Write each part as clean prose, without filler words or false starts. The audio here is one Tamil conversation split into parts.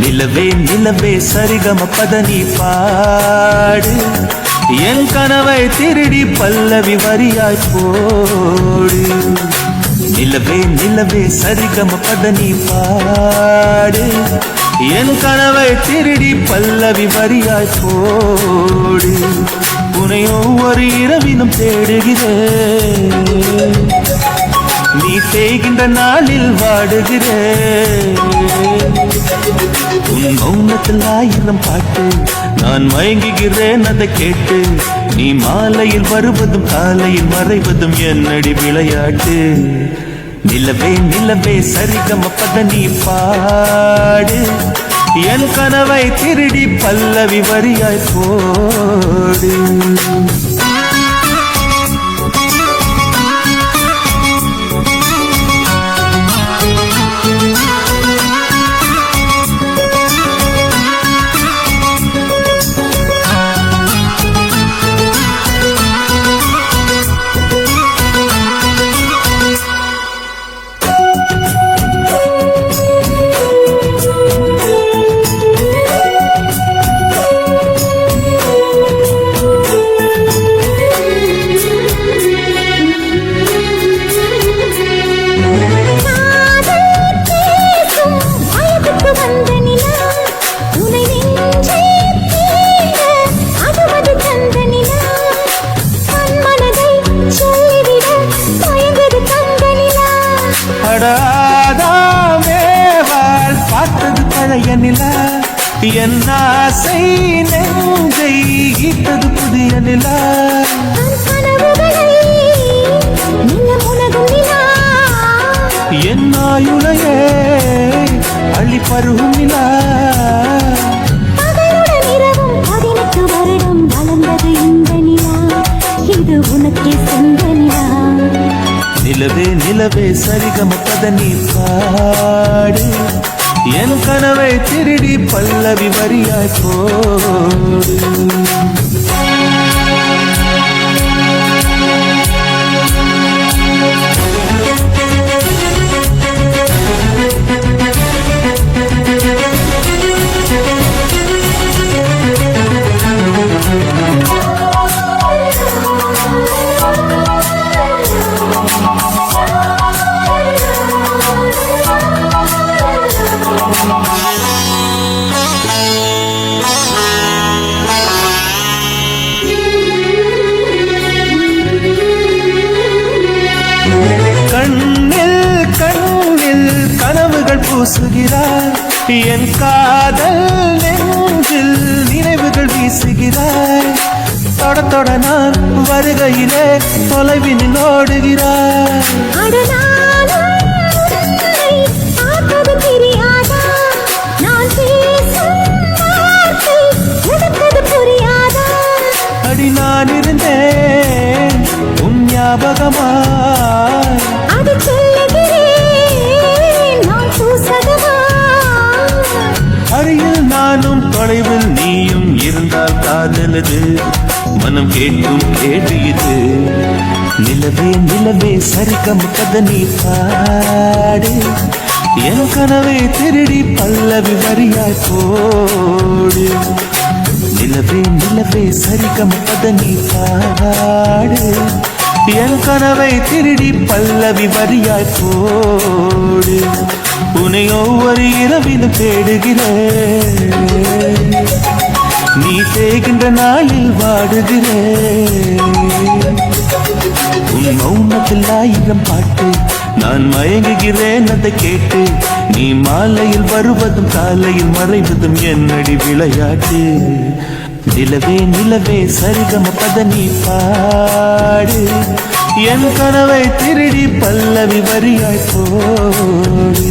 நிலவே நிலவே சரிகம பதனி பாடு என் கனவை திருடி பல்லவி வரியாய் போடு. நிலவே நிலவே சரிகம பதனி பாடு என் கனவை திருடி பல்லவி வரியாய் போடு. உனையோ ஒரு இரவினும் தேடுகிறேன், நீ தேய்கின்ற நாளில் வாடுகிறேன். உன் மௌனத்தில் 1000 பாட்டு நான் மயங்குகிறேன் அதை கேட்டு. நீ மாலையில் வருவதும் காலையில் மறைவதும் என்னடி விளையாட்டு. நிலவே நிலவே சரிகம பதனி பாடு என் கனவை திருடி பல்லவி வரியாய் போடு. பார்த்தது பழைய நிலா, என் ஆசை நெஞ்சை ஈட்டது புதிய நிலா. என் ஆயுளையே அள்ளி பருகும் நிலா. 18 வருடம் வளர்ந்தது இந்த நிலா, இது உனக்கே சொந்த நிலா. நிலவே நிலவே சரிகம பதனி பாடு என் கனவை திருடி பல்லவி வரியாய் போடு. கண்ணில் கண்ணில் கனவுகள் பூசுகிறாய், என் காதல் நெஞ்சில் நினைவுகள் வீசுகிறாய். தொட தொட நான் வருகையிலே தொலைவினில் ஓடுகிறாய். அடி நான் இருந்தேன் உன் ஞாபகமாய், அருகில் நானும் தொலைவில் நீயும் இருந்தால் காதலது மனம் கேட்கும் கேடு இது. நிலவே நிலவே சரிகம பதனி பாடு என் கனவை திருடி பல்லவி வரியாய் போடு. நிலவே நிலவே சரிகம பதனி பாடு என் கனவை திருடி பல்லவி வரியாய் போடு. உன்னை ஒவ்வொரு இரவிலும் தேடுகிறேன், நீ தேய்கின்ற நாளில் வாடுகிறேன். உன் மௌனத்தில் 1000 பாட்டு நான் மயங்குகிறேன் அதை கேட்டு. நீ மாலையில் வருவதும் காலையில் மறைவதும் என்னடி விளையாட்டு. நிலவே நிலவே சரிகம பதனி பாடு என் கனவை திருடி பல்லவி வரியாய் போடு.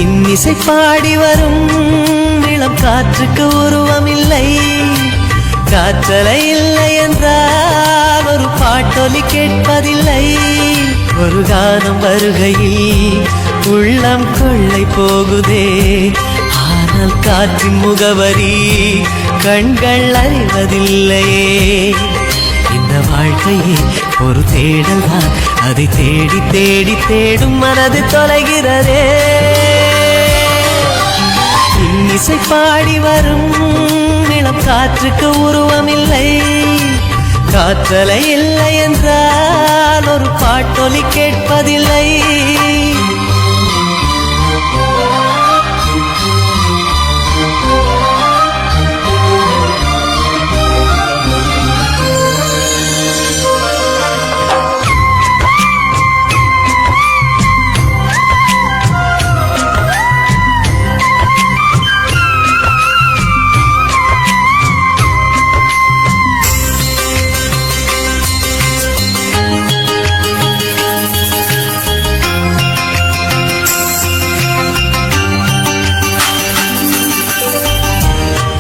இன்னிசை பாடி வரும் இளம் காற்றுக்கு உருவமில்லை, காற்றலை இல்லை என்றால் ஒரு பாட்டொலி கேட்பதில்லை. ஒரு கானம் வருகையில் உள்ளம் கொள்ளை போகுதே, ஆனால் காற்றின் முகவரி கண்கள் அறிவதில்லையே. இந்த வாழ்க்கையே ஒரு தேடல் தான், அதை தேடி தேடி தேடும் மனது தொலைகிறதே. இன்னிசை பாடி வரும் இளம் காற்றுக்கு உருவமில்லை, காற்றலை இல்லை என்றால் ஒரு பாட்டொலி கேட்பதில்லை.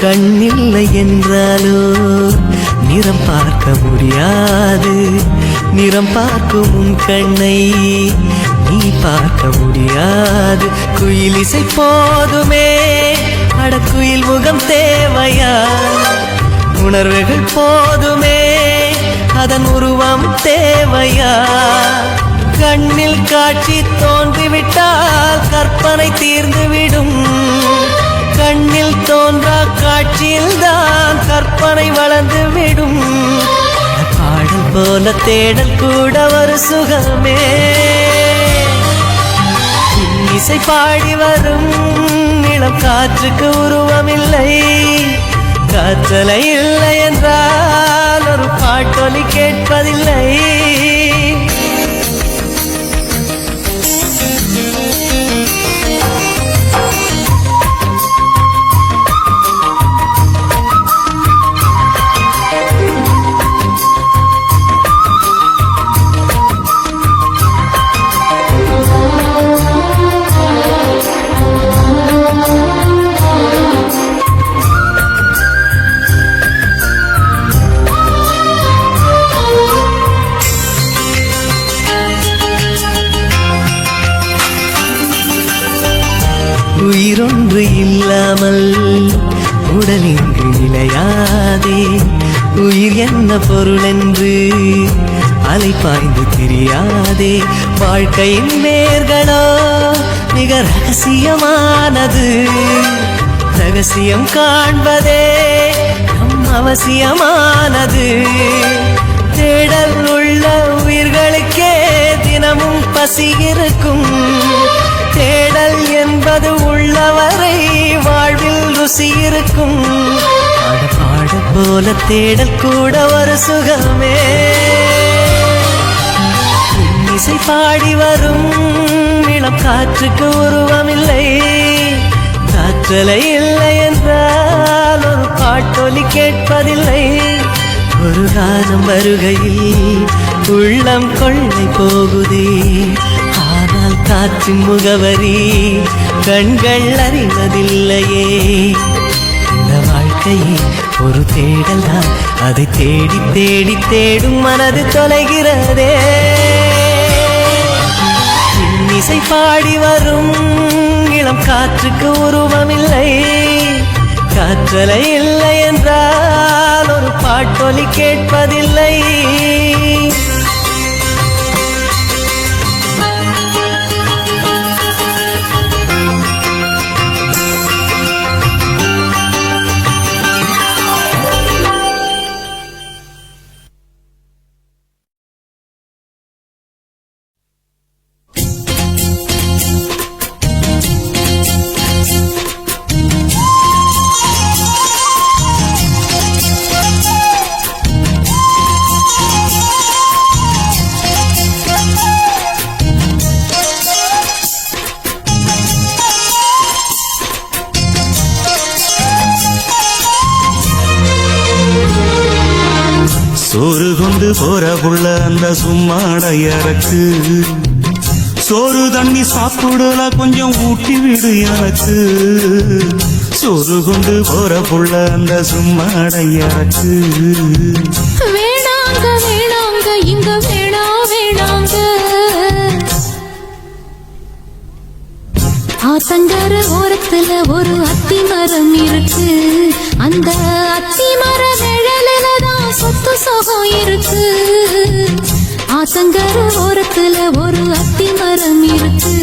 கண்ணில்லை என்றாலோ நிறம் பார்க்க முடியாது, நிறம் பார்க்கும் உன் கண்ணை நீ பார்க்க முடியாது. குயில் இசை போதுமே, அடக்குயில் முகம் தேவையா? உணர்வுகள் போதுமே, அதன் உருவம் தேவையா? கண்ணில் காட்சி தோன்றிவிட்டால் கற்பனை தீர்ந்துவிடும், கண்ணில் தோன்றா காட்சியில் தான் கற்பனை வளர்ந்து விடும். பாடல் போல தேடல் கூட ஒரு சுகமே. இசை பாடி வரும் இளம் காற்றுக்கு உருவமில்லை, காற்றலை இல்லை என்றால் ஒரு பாட்டொலி கேட்பதில்லை. உயிரொன்று இல்லாமல் உடல் இங்கு நிலையாதே, உயிர் என்ன பொருள் என்று அலைப்பாய்ந்து தெரியாதே. வாழ்க்கையின் வேர்களோ மிக ரகசியமானது, ரகசியம் காண்பதே நம் அவசியமானது. தேடல் உள்ள உயிர்களுக்கே தினமும் பசி இருக்கும், தேடல் என்பது உள்ளவரை வாழ்வில் ருசி இருக்கும். பாட போல தேடல் கூட ஒரு சுகமே. இசை பாடி வரும் இளம் காற்றுக்கு உருவமில்லை, காற்றலை இல்லை என்றால் ஒரு பாட்டொலி கேட்பதில்லை. ஒரு கானம் வருகையில் உள்ளம் கொள்ளை போகுதே, ஆனால் காற்றின் முகவரி கண்கள் அறிவதில்லையே. இந்த வாழ்க்கையே ஒரு தேடல் தான், அதை தேடி தேடி தேடும் மனது தொலைகிறதே. இசை பாடி வரும் இளம் காற்றுக்கு உருவமில்லை, காற்றலை இல்லை என்றால் ஒரு பாட்டொலி கேட்பதில்லை. சோறு கொண்டு போற புள்ள அந்த சும்மாடையறக்கு, சோறு தண்ணி சாப்பிடல கொஞ்சம் ஊட்டி விடு எனக்கு சோறு கொண்டு போற புள்ள அந்த சும்மாடையாக்கு வேணாங்க வேணாங்க இங்க வேணாங்க ஆத்தங்கர ஓரத்துல ஒரு அத்தி மரம் இருக்கு அந்த அத்தி மர நிழலில்தான் சொத்து சுகம் இருக்கு ஆத்தங்கர ஓரத்துல ஒரு அத்தி மரம் இருக்கு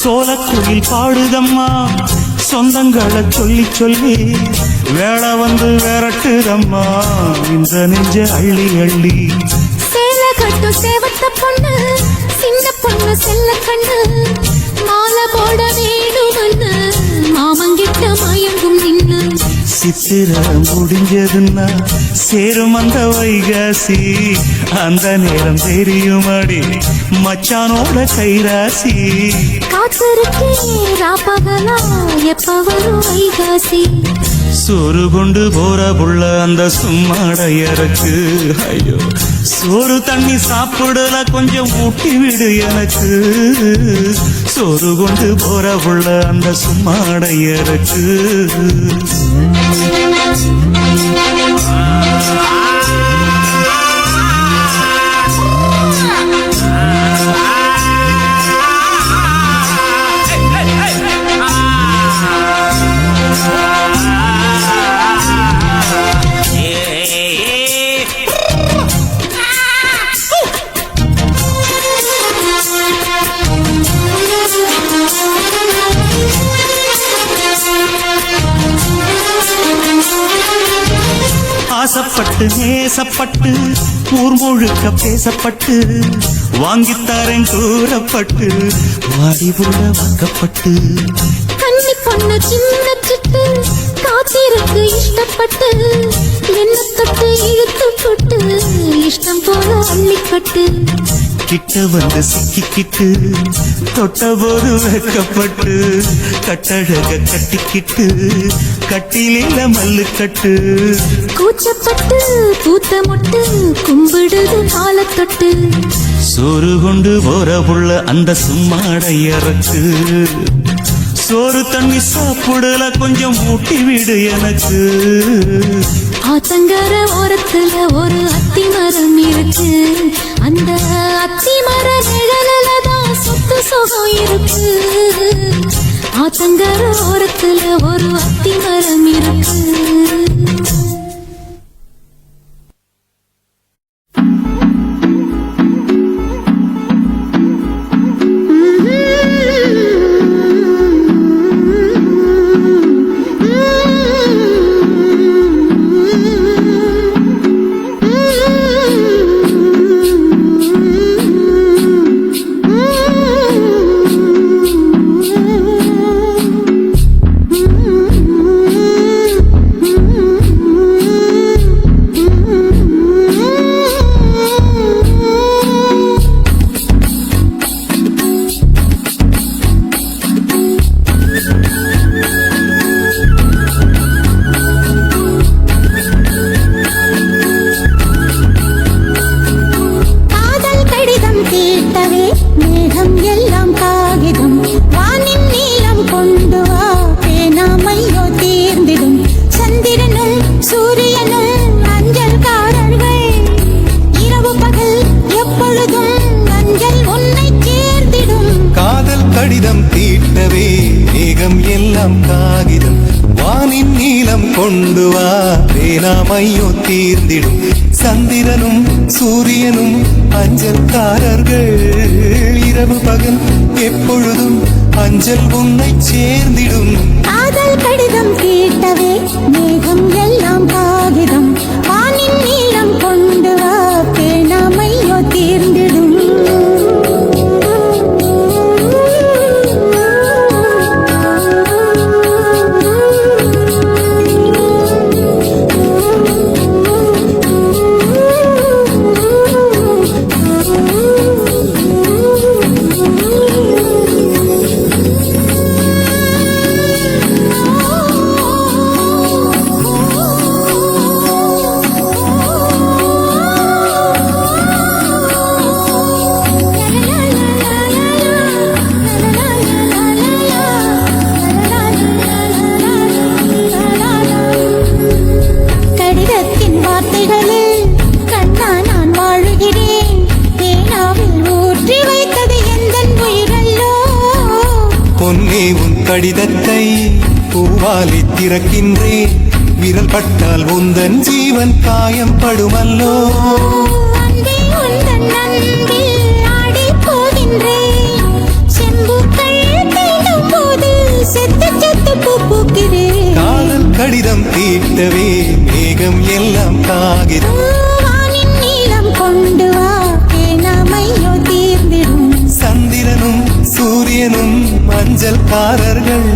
சோலக்குயில் பாடுதம்மா சொந்தங்களை சொல்லி சொல்லி வேளை வந்து விரட்டுதம்மா இந்த நெஞ்ச அள்ளி அள்ளி சேல கட்டு சேவத்த பொண்ணு சின்ன பொண்ணு செல்ல கண்ணு மாலை போட வேணும்னு மாமங்கிட்ட மயங்கும் நின்னு சித்திர முடிஞ்சதுன்னா சேரும் அந்த வைகாசி அந்த நேரம் தெரியுமாடி மச்சானோட கைராசி காத்திருக்கே ராப்பகலா எப்ப வரும் வைகாசி சோறு கொண்டு போற புள்ள அந்த சும்மாடையறக்கு ஐயோ சோறு தண்ணி சாப்பிடல கொஞ்சம் ஊட்டி விடு எனக்கு சோறு கொண்டு போற புள்ள அந்த சும்மாடையறக்கு ஆசப்பட்டு நேசப்பட்டு ஊர் முழுக்க பேசப்பட்டு வாங்கித்தாரன் கூறப்பட்டு வாடி புள்ள வாக்கப்பட்டு கன்னி பொண்ணு சின்ன சிட்டு காத்திருக்கு இஷ்டப்பட்டு என்ன தொட்டு இழுத்து போட்டு இஷ்டம் போல அள்ளிக்கட்டு கிட்ட வந்து சிக்கிக்கிட்டு தொட்ட போது வெக்கப்பட்டு கட்டழக கட்டிக்கிட்டு கட்டில மல்லு கட்டு கூச்சப்பட்டு பூத்த முட்டு கும்பிடுது காலத்தொட்டு சோறு கொண்டு போற புள்ள அந்த சும்மாடையறக்கு சோறு தண்ணி சாப்பிடல கொஞ்சம் ஊட்டி விடு எனக்கு ஆத்தங்கர ஓரத்துல ஒரு அத்தி மரம் இருக்கு அந்த அத்தி மர நிழலில்தான் சொத்து சுகம் இருக்கு ஆத்தங்கர ஓரத்துல ஒரு அத்தி மரம் இருக்கு கடிதம் தீட்டவே மேகம் எல்லாம் காகிதம் வானின் நீளம் கொண்டு வா பேனாமையோ தீர்ந்திடும் சந்திரனும் சூரியனும் அஞ்சல்காரர்கள் இரவு பகல் எப்பொழுதும் அஞ்சல் உன்னை சேர்ந்திடும் காதல் கடிதம் தீட்டவே மேகம் எல்லாம் காகிதம் வானின் நீளம் கொண்டு வா பேனாமையோ தீர்ந்திடும் கடிதத்தை பூவாலி திறக்கின்றேன் விரல் பட்டால் உந்தன் ஜீவன் காயம் படுமல்லோ அன்பே உந்தன் அன்பில் ஆடிப் போகின்றேன். செம்புக்கள் தீண்டும் போது செத்து செத்து பூ பூக்கிறேன். காதல் கடிதம் தீட்டவே மேகம் எல்லாம் காகிதம் வானின் நீளம் கொண்டு வா பேனாமையோ தீர்ந்திடும். சந்திரனும் சூரியனும் மஞ்சள்காரர்கள்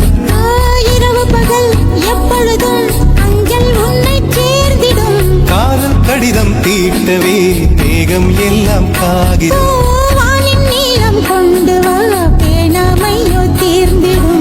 இரவு பகல் எப்பொழுதும் அஞ்சல் உன்னை சேர்ந்திடும். காதல் கடிதம் தீட்டவே மேகம் எல்லாம் காகிதம் வானின் நீளம் கொண்டு வா பேனாமையோ தீர்ந்திடும்.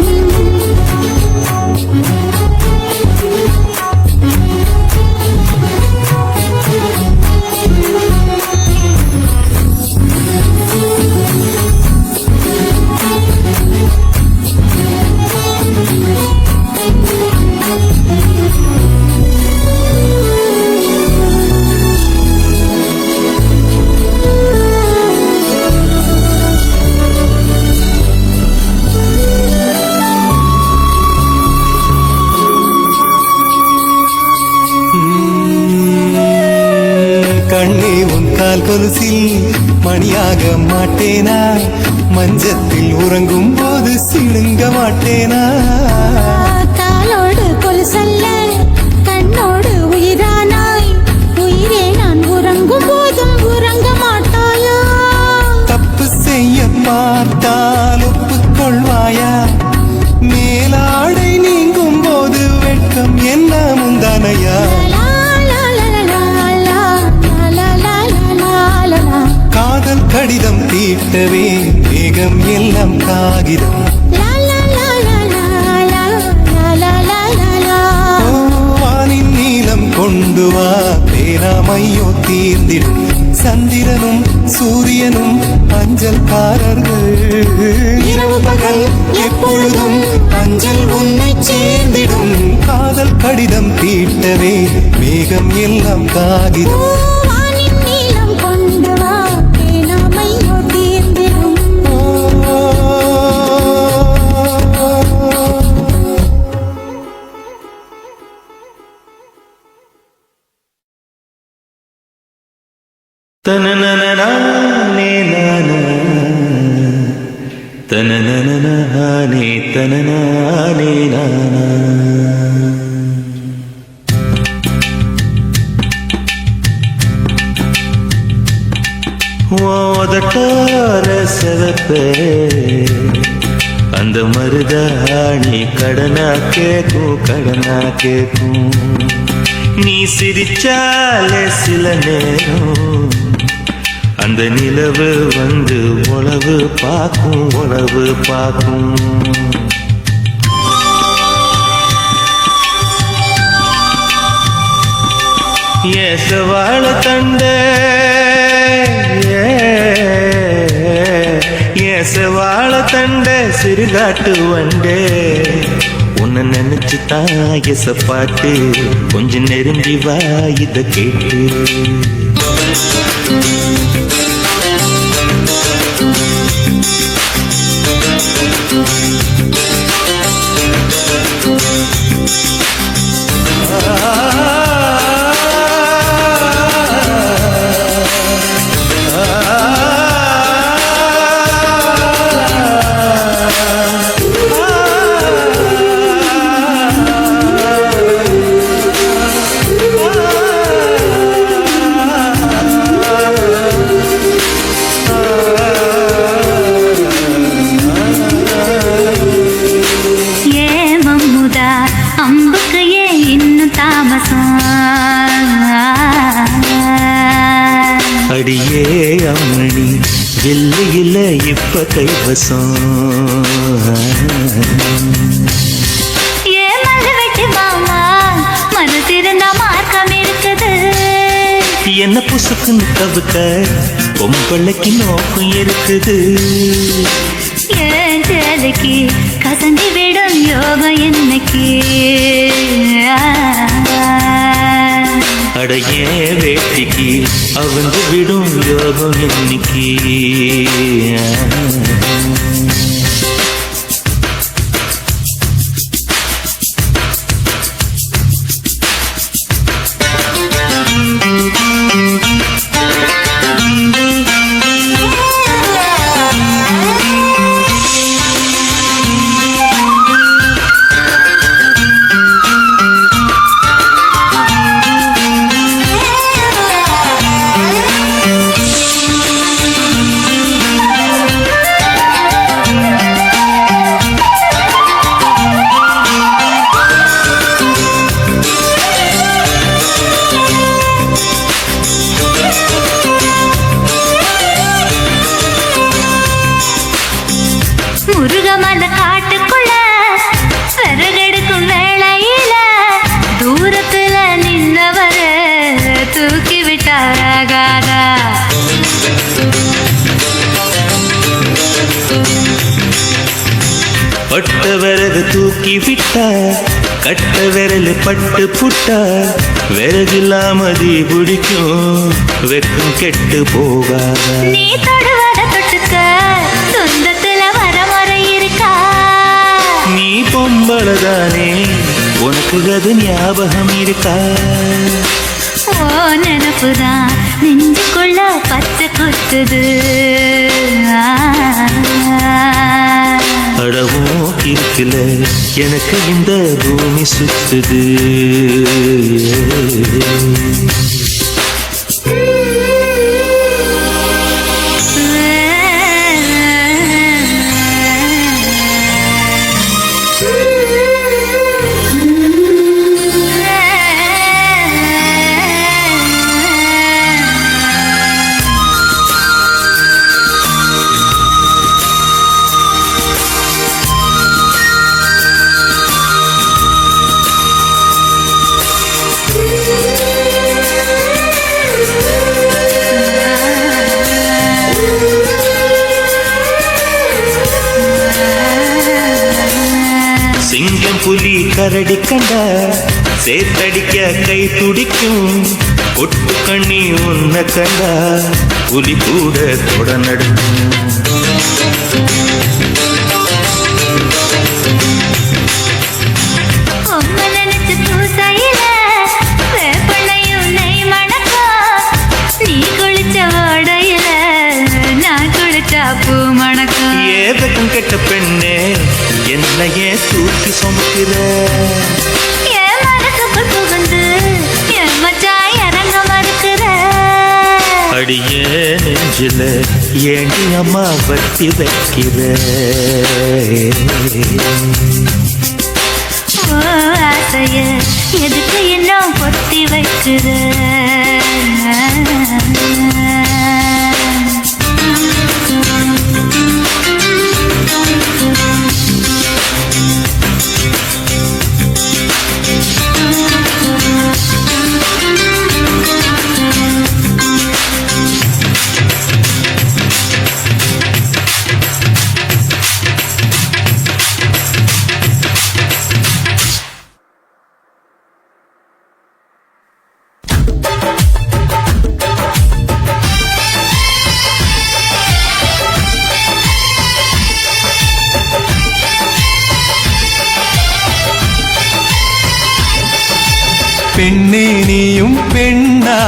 கண்ணே உன் கால் கொலுசில் மணியாக மாட்டேனா மஞ்சத்தில் உறங்கும் போது சிணுங்க மாட்டேனா காலோடு கொலுசல்ல கண்ணோடு உயிரானாய். உயிரே நான் உறங்கும் போதும் உறங்க மாட்டாயா? தப்பு செய்ய பார்த்தால் ஒப்புக்கொள்வாயா மேலாடை நீங்கும் போது வெட்கம் என்ன முந்தானையா லா, லா, லா, லா, லா, லா, லா, லா, லா, லா, லா. காதல் கடிதம் தீட்டவே மேகம் எல்லாம் காகிதம் லா, லா, லா, லா, லா, லா, லா, லா, லா, லா. ஓ, வானின் நீளம் கொண்டு வா பேராமையோ தீர்ந்திடும் சந்திரனும் சூரியனும் அஞ்சல்காரர்கள் இரவு பகல் எப்பொழுதும் அஞ்சல் உன்னை சேர்ந்திடும் காதல் கடிதம் தீட்டவே மேகம் எல்லாம் காகிதம் வானின் நீளம் கொண்டு வா பேனாமையோ தீர்ந்திடும். தனனனனானே நானா தனனனனானே தனனானே நானா ஓதட்டார செவப்பே அந்த மருதாணி கடனா கேக்கும் நீ சிரிச்சாலே சில நேரம் அந்த நிலவு வந்து உளவு பார்க்கும் ஏசவாழ தண்டே ஏசவாழ தண்டே சிறுகாட்டு வண்டே உன்னை நினைச்சு தாயச பாட்டு கொஞ்சம் நெருங்கி வா இத கேட்டு அடியே அம்மணி வெள்ளியில இப்ப கைவசம் என்ன புசுக்குன்னு தவிக்க பொம்பளைக்கு நோக்கம் இருக்குது ஏஞ்சலுக்கு கசந்தி விடும் யோகம் என்னைக்கு அடையே வேட்டிக்கு அவங்க விடும் யோகம் இன்னைக்கு தூக்கி விட்டா கட்ட விரல் பட்டு புட்டா விறகில்லாம தீ பிடிக்கும் வெக்கம் கெட்டு போகாத நீ தொடுவத தொட்டுக்க சொந்தத்துல வரமுறை இருக்கா நீ பொம்பளதானே உனக்கு அது ஞாபகம் இருக்கா ஓ நினப்புதான் நெஞ்சுக்குள்ள பச்சை குத்துது அடவும் இருக்குல எனக்கு இந்த பூமி சுத்துது சிங்கம் புலி கரடி கண்டா சேத்தடிக்க கை துடிக்கும் ஒட்டு கண்ணி உன்னை கண்டா புலி கூட தொட நடக்கும் நினைச்சு பூசையில வேப்பனையும் நெய் மணக்கா நீ குளிச்ச ஓடையில நான் குளிச்சா பூ மணக்கா ஏதக்கும் கெட்ட பெண்ணே என்னையே தூக்கி சுமக்கிற என் மனசுக்குள் புகுந்து என் மச்சா இறங்க மறுக்கிற அடியே நெஞ்சில ஏண்டி அம்மா வட்டி வைக்கிற ஓ ஆசைய எதுக்கு இன்னும் பொத்தி வைக்கிற பெண்ணே நீயும் பெண்ணா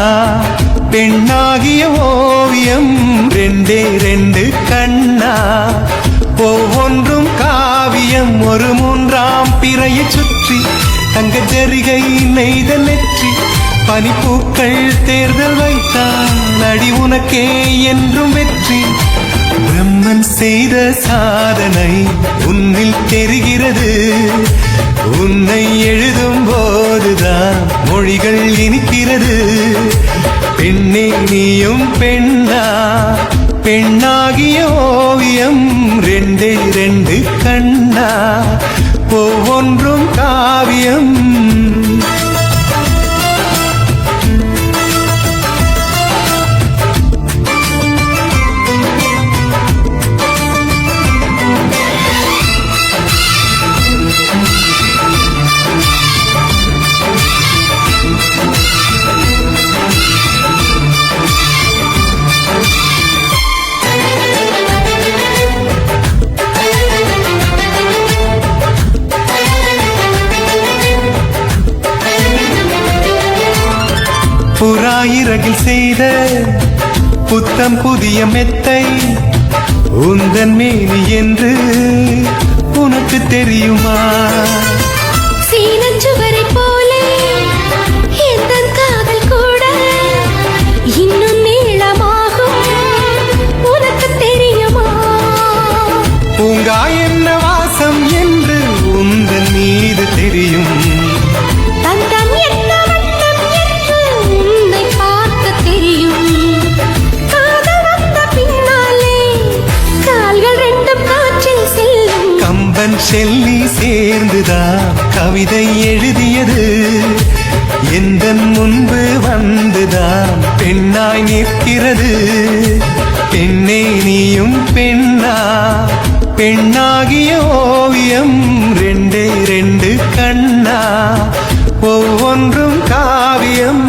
பெண்ணாகிய ஓவியம் ரெண்டே ரெண்டு கண்ணா ஒவ்வொன்றும் காவியம் ஒரு மூன்றாம் பிறையை சுற்றி தங்க ஜரிகை நெய்த நெற்றி பனிப்பூக்கள் தேர்தல் வைத்தான் அடி உனக்கே என்றும் வெற்றி பிரம்மன் செய்த சாதனை உன்னில் தெரிகிறது உன்னை எழுதும் போதுதான் மொழிகள் இனிக்கிறது பெண்ணே நீயும் பெண்ணா பெண்ணாகிய ஓவியம் ரெண்டே ரெண்டு கண்ணா ஒவ்வொன்றும் காவியம் புறாயிரகில் செய்த புத்தம் புதிய மெத்தை உந்தன் மேனி என்று உனக்கு தெரியுமா சீனச்சுவரை போலே எந்தன் காதல் கூட இன்னும் நீளமாகும் உனக்கு தெரியுமா பூங்கா என்ன வாசம் என்று உந்தன் மீது தெரியும் தந்தம் என்ன வண்ணம் என்று உன்னை பார்க்க தெரியும் காதல் வந்த பின்னாலே கால்கள் ரெண்டும் காற்றில் செல்லும் கம்பன் செல்லி சேர்ந்துதான் கவிதை எழுதியது எந்தன் முன்பு வந்துதான் பெண்ணாய் நிற்கிறது பெண்ணே நீயும் பெண்ணா பெண்ணாகிய ஓவியம் ரெண்டே ரெண்டு கண்ணா ஒவ்வொன்றும் காவியம்.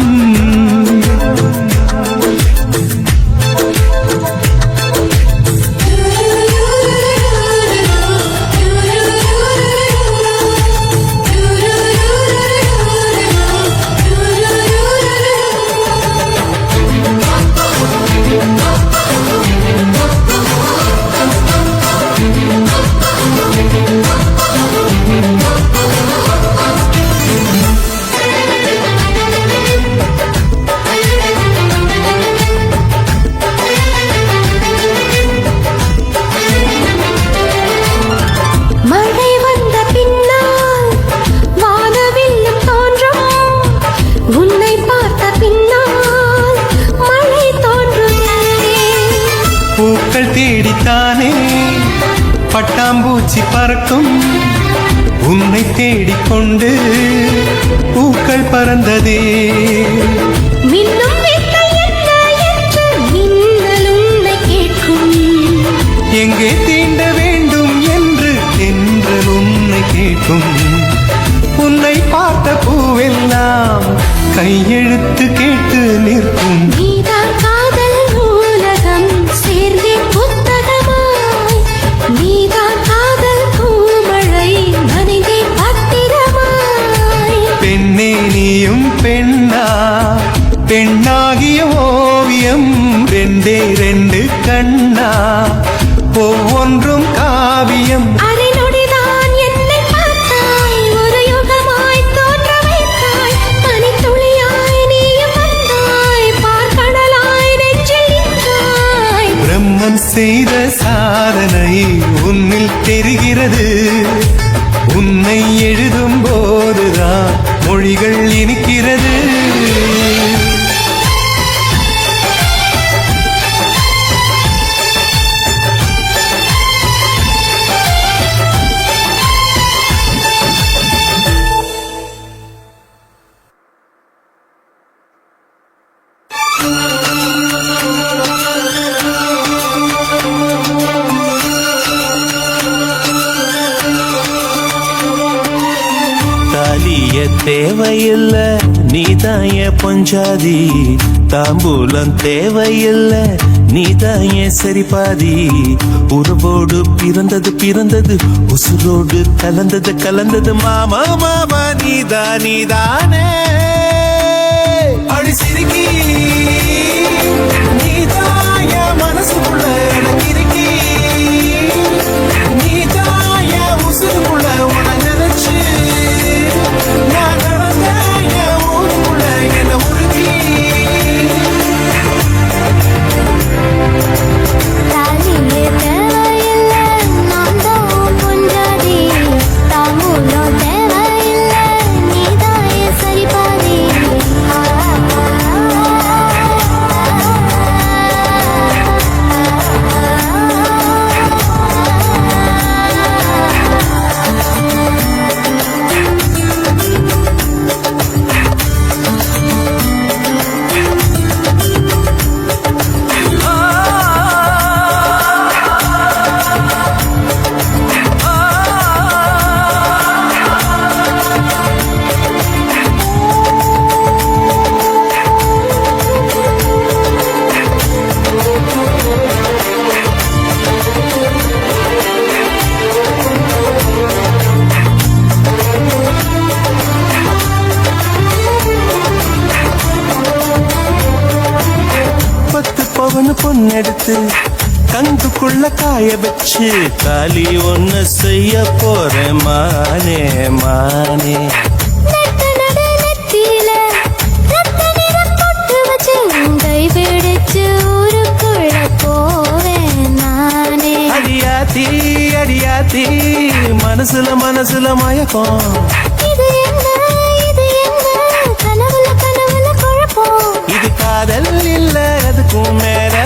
பூக்கள் தேடித்தானே பட்டாம்பூச்சி பறக்கும், உன்னை தேடிக்கொண்டு பூக்கள் பறந்ததே. எங்கே தீண்ட வேண்டும் என்று தென்றல் உன்னை கேட்கும். உன்னை பார்த்த பூவெல்லாம் கையெழுத்து கேட்டு நிற்கும். பெண்ணே நீயும் பெண்ணா, பெண்ணாகிய ஓவியம் ரெண்டே ரெண்டு கண்ணா ஒவ்வொன்றும் காவியம். பிரம்மன் செய்த சாதனை உன்னில் தெரிகிறது. உன்னை எழுதும் போதுதான் மொழிகள் இனிக்கிறது. தேவையில்ல நீதாய பொஞ்சாதி, தாம்பூலம் தேவையில்ல நீதாய சரிபாதி. உறவோடு பிறந்தது பிறந்தது, உசுரோடு கலந்தது கலந்தது, மாமா மாமா நீதானே. அடி சிரிக்கி நீதாய மனசுக்குள்ள இருக்கி, நீதாய உசுருக்குள்ள உன நினைச்சு பொண்ணெடுத்து கங்குக்குள்ள காய வச்சு தாலி ஒண்ணு செய்ய போறேன் மானே மானே. அடியாத்தி அடியாத்தி மனசுல மனசுல மயக்கம். இது காதல் இல்ல அதுக்கும் மேலதான்.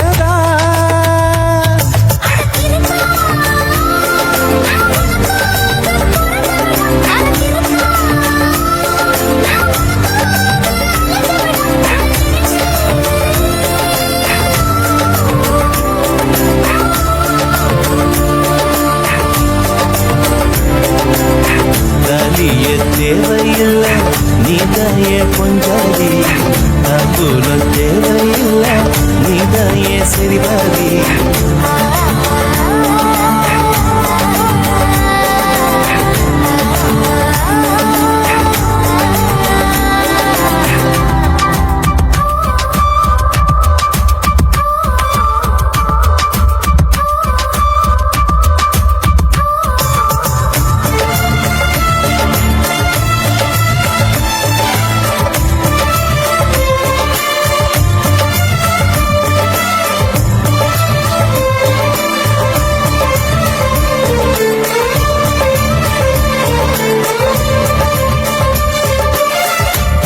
தேவையில்லை நீதாயே கொஞ்சாதி தாம்பூலம் தேவையில்லை நீதாயே சரிபாதி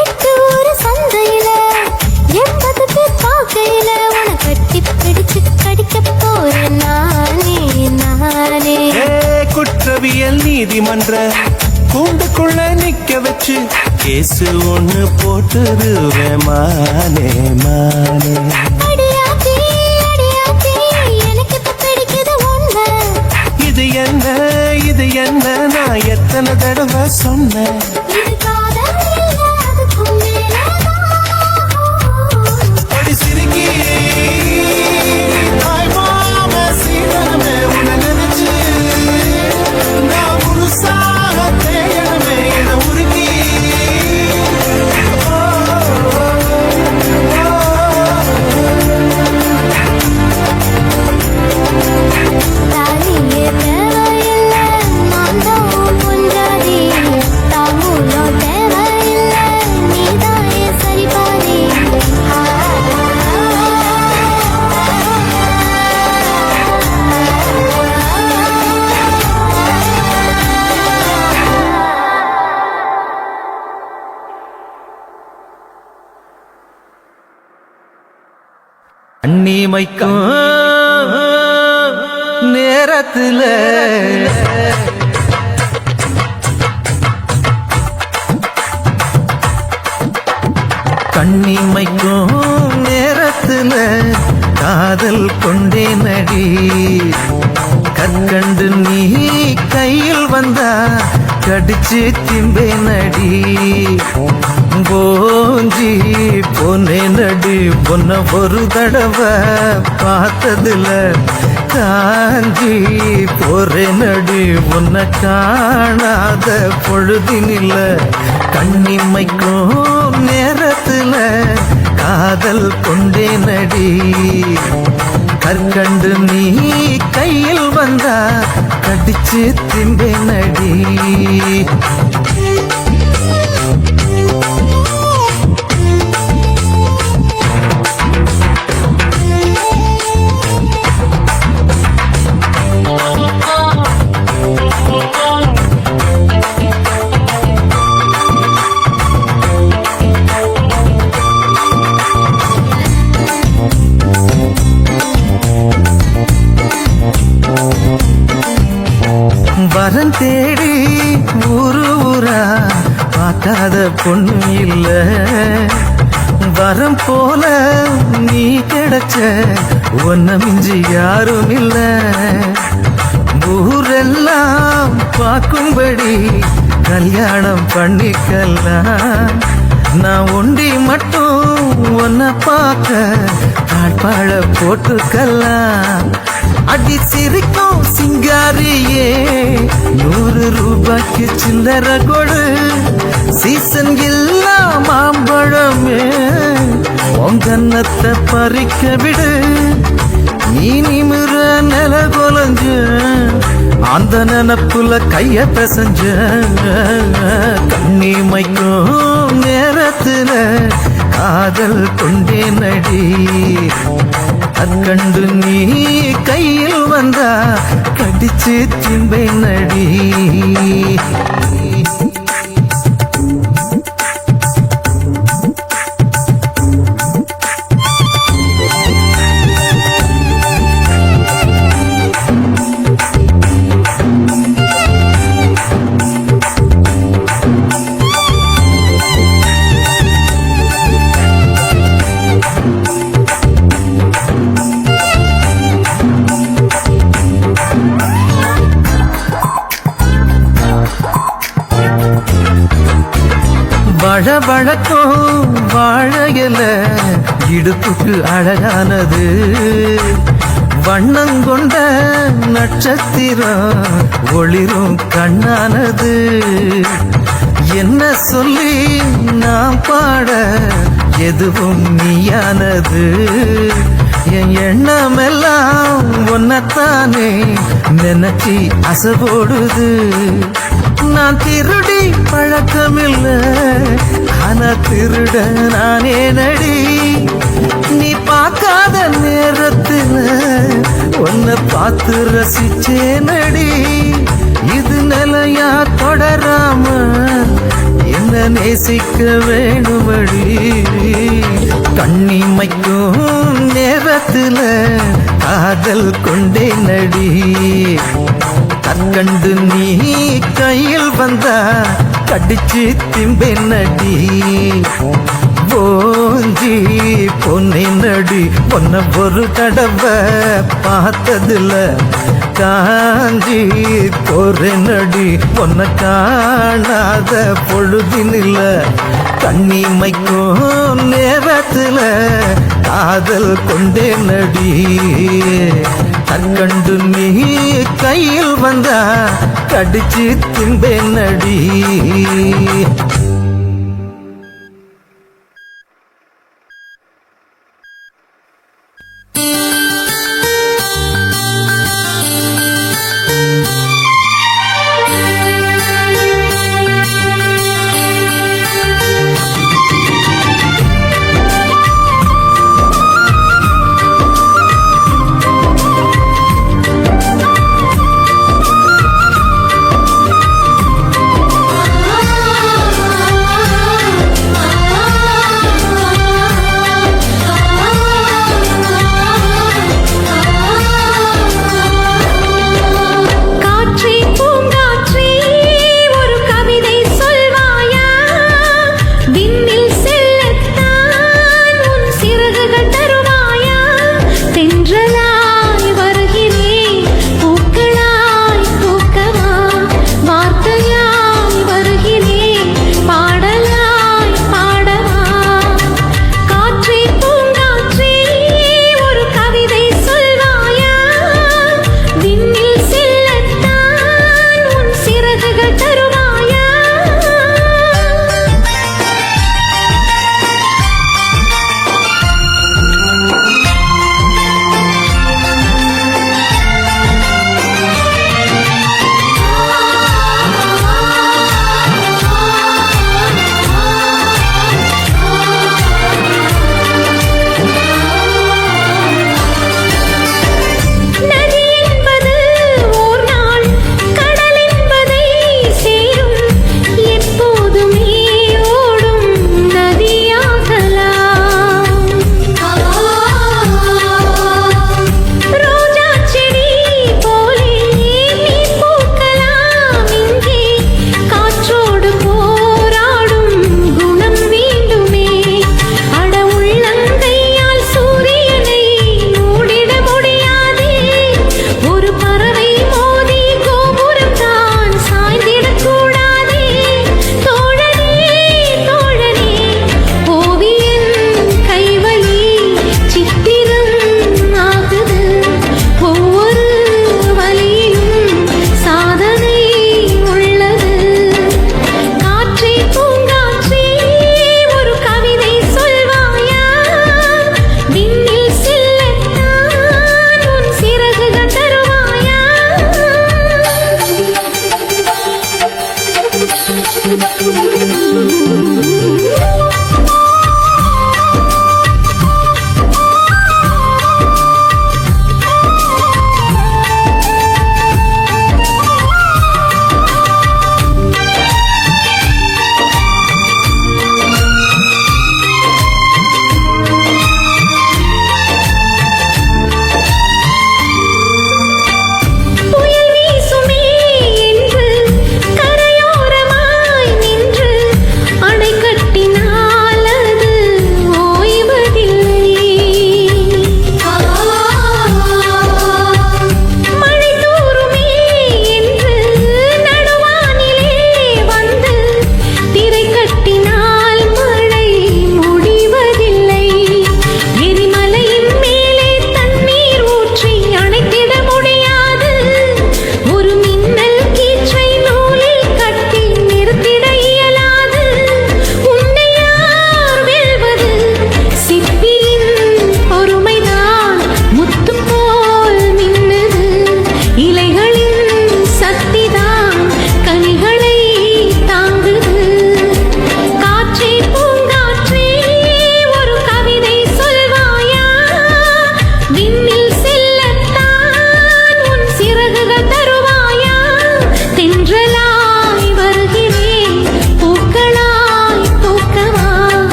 எட்டு ஊரு சந்தையில 80 பேர் பார்க்கையில உன கட்டி பிடிச்சு கடிக்க போறேன் நானே குற்றவியல் நீதிமன்ற கூண்டுக்குள்ள நிக்க வச்சு கேசு ஒண்ணு போட்டுருவேன் மானே மானே அடியாத்தி அடியாத்தி எனக்கு இப்ப பிடிக்குது ஒண்ணு இது என்ன நான் எத்தனை தடவை சொன்னேன் இது காதல் இல்ல அதுக்கும் மேலதான் அடி சிறுக்கி தாய் மாம சீதனமே உன்னை நினைச்சு நான் முழுசாக தேயணுமே என உருக்கி தாலியே தேவையில்ல நான் தான் பொஞ்சாதி தாம்பூலம் தேவையில்ல நீதாயே சரிபாதி அன்னிமைக்கும் நேரத்துல கண்ணிமைக்கும் நேரத்துல காதல் கொண்டே நடி கற்கண்டு நீ கையில் வந்தா கடிச்சு திம்பே நடி போஞ்சி பொன்னே நடி பொன்ன ஒரு தடவை பார்த்ததுல காஞ்சி போரே நடி உன்னை காணாத பொழுதினில்ல கண்ணிமைக்கும் நேரத்துல காதல் கொண்டே நடி கற்கண்டு நீ கையில் வந்தா கடிச்சு திம்பே நடி வரன் தேடி ஊரு ஊரா பார்க்காத பொண்ணு இல்ல வரம் போல நீ கிடைச்ச ஒன்ன மிஞ்சி யாரும் இல்ல ஊரெல்லாம் பார்க்கும்படி கல்யாணம் பண்ணிக்கலாம் நான் ஒண்டி மட்டும் ஒன்ன பார்க்க தாழ்பாழ போட்டுக்கலாம் அடி சிரிக்கும் சிங்காரியே 100 ரூபாய்க்கு சில்லற கொடு சீசன் இல்லா மாம்பழமே உங்கன்னத்தை பறிக்க விடு நீ நிமிர நில கொலஞ்ச அந்த நினப்புல கைய பிசைஞ்ச கண்ணிமைக்கும் நேரத்துல காதல் கொண்டே நடி அக்கண்டு நீ கையில் வந்தா கடிச்சு திம்பை நடி பழபழக்கும் வாழையில இடுப்புக்கு அழகானது வண்ணங்கொண்ட நட்சத்திரம் ஒளிரும் கண்ணானது என்ன சொல்லி நாம் பாட எதுவும் நீயானது என் எண்ணமெல்லாம் ஒன்னத்தானே நினைச்சி அசைபோடுது நான் திருடி பழக்கமில்ல ஆனா திருட நானே நடி நீ பார்க்காத நேரத்துல உன்னை பார்த்து ரசிச்சே நடி இது நிலையா தொடராம என்ன நேசிக்க வேணுமடி கண்ணிமைக்கும் நேரத்துல காதல் கொண்டே நடி கற்கண்டு நீ கையில் வந்தா கடிச்சு திம்பே நடி போஞ்சி பொன்னே நடி பொன்ன ஒரு தடவை பார்த்ததுல காஞ்சி போற நடி பொன்ன காணாத பொழுதினில்ல கண்ணிமைக்கும் நேரத்துல காதல் கொண்டே நடி கற்கண்டு நீ கையில் வந்தா கடிச்சு திம்பே நடி கரையோரமாய் நின்று அணை கட்டினால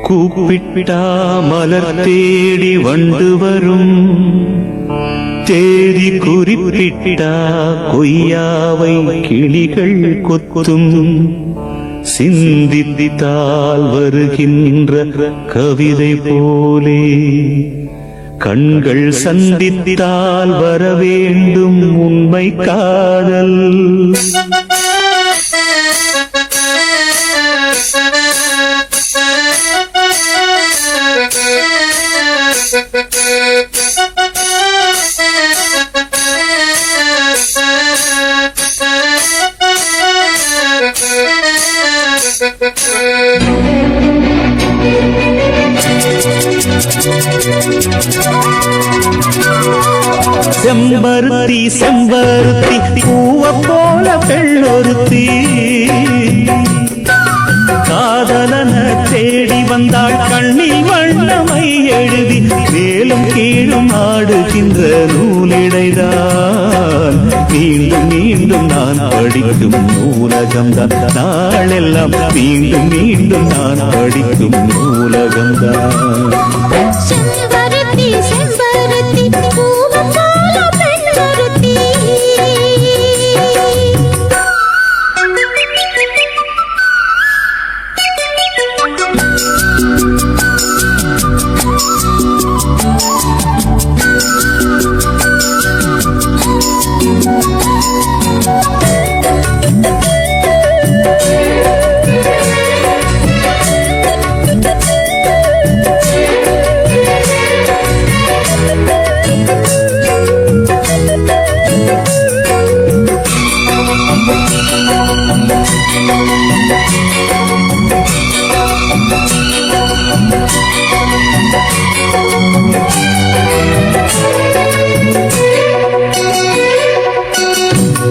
கூப்பிட்டா மலர் தேடி வண்டு வரும், தேதி குறிப்பிட்டா கொய்யாவை கிளிகள் கொத்தும், சிந்தித்தால் வருகின்ற கவிதை போலே கண்கள் சந்தித்தால் வரவேண்டும் உண்மை காதல். செம்பருத்தி செம்பருத்தி பூவ போல பெண்ணொருத்தி, காதலன தேடி வந்தாள் கண்ணில் வண்ணமை எழுதி, மேலும் கீழும் ஆடுகின்ற நூலிடைதான் மீண்டும் மீண்டும் நான் படிக்கும் நூலகம்தான், நாளெல்லாம் மீண்டும் மீண்டும் நான் படிக்கும் நூலகம்தான். செம்பருத்தி செம்பருத்தி பூவ போல பெண்ணொருத்தி.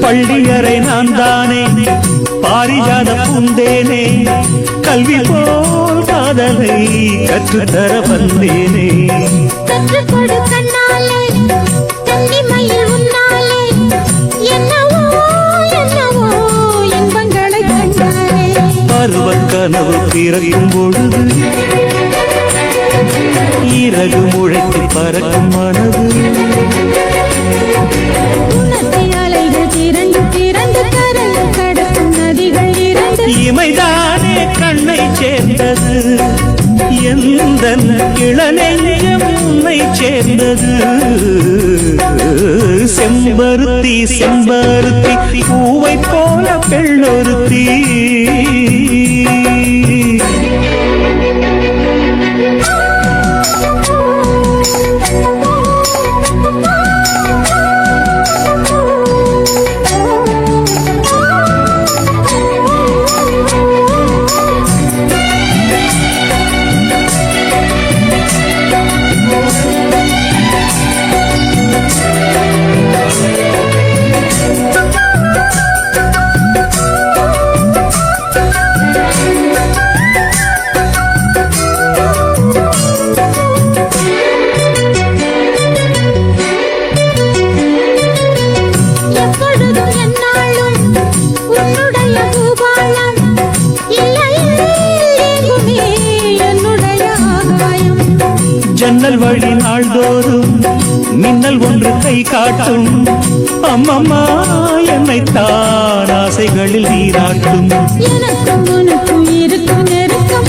பள்ளியறை நான் தானே பாரிஜாத பூந்தேனே, கல்வி போல் காதலை கற்றுத்தர வந்தேனே. கற்றுக்கொடு கண்ணாலே தன்னிமையில் உன்னாலே, என்னவோ என்னவோ இன்பங்களை கண்டாலே. பருவக் கனவு பிறக்கும் பொழுது இறகு முளைத்து பறக்கும் மனது, உணர்த்தி அலைகள் திரண்டு திரண்டு கரையில் கடக்கும் நதிகள் இரண்டு. இமைதானே கண்ணை சேர்ந்தது, எந்த இளநெஞ்சம் உன்னை சேர்ந்தது. செம்பருத்தி செம்பருத்தி பூவை போல பெண்ணொருத்தி. ஜன்னல் வழி நாள்தோறும் மின்னல் ஒன்று கை காட்டும், அம்மம்மா என்னைத்தான் ஆசைகளில் நீராட்டும். எனக்கும் உனக்கும் இருக்கும் நெருக்கம்,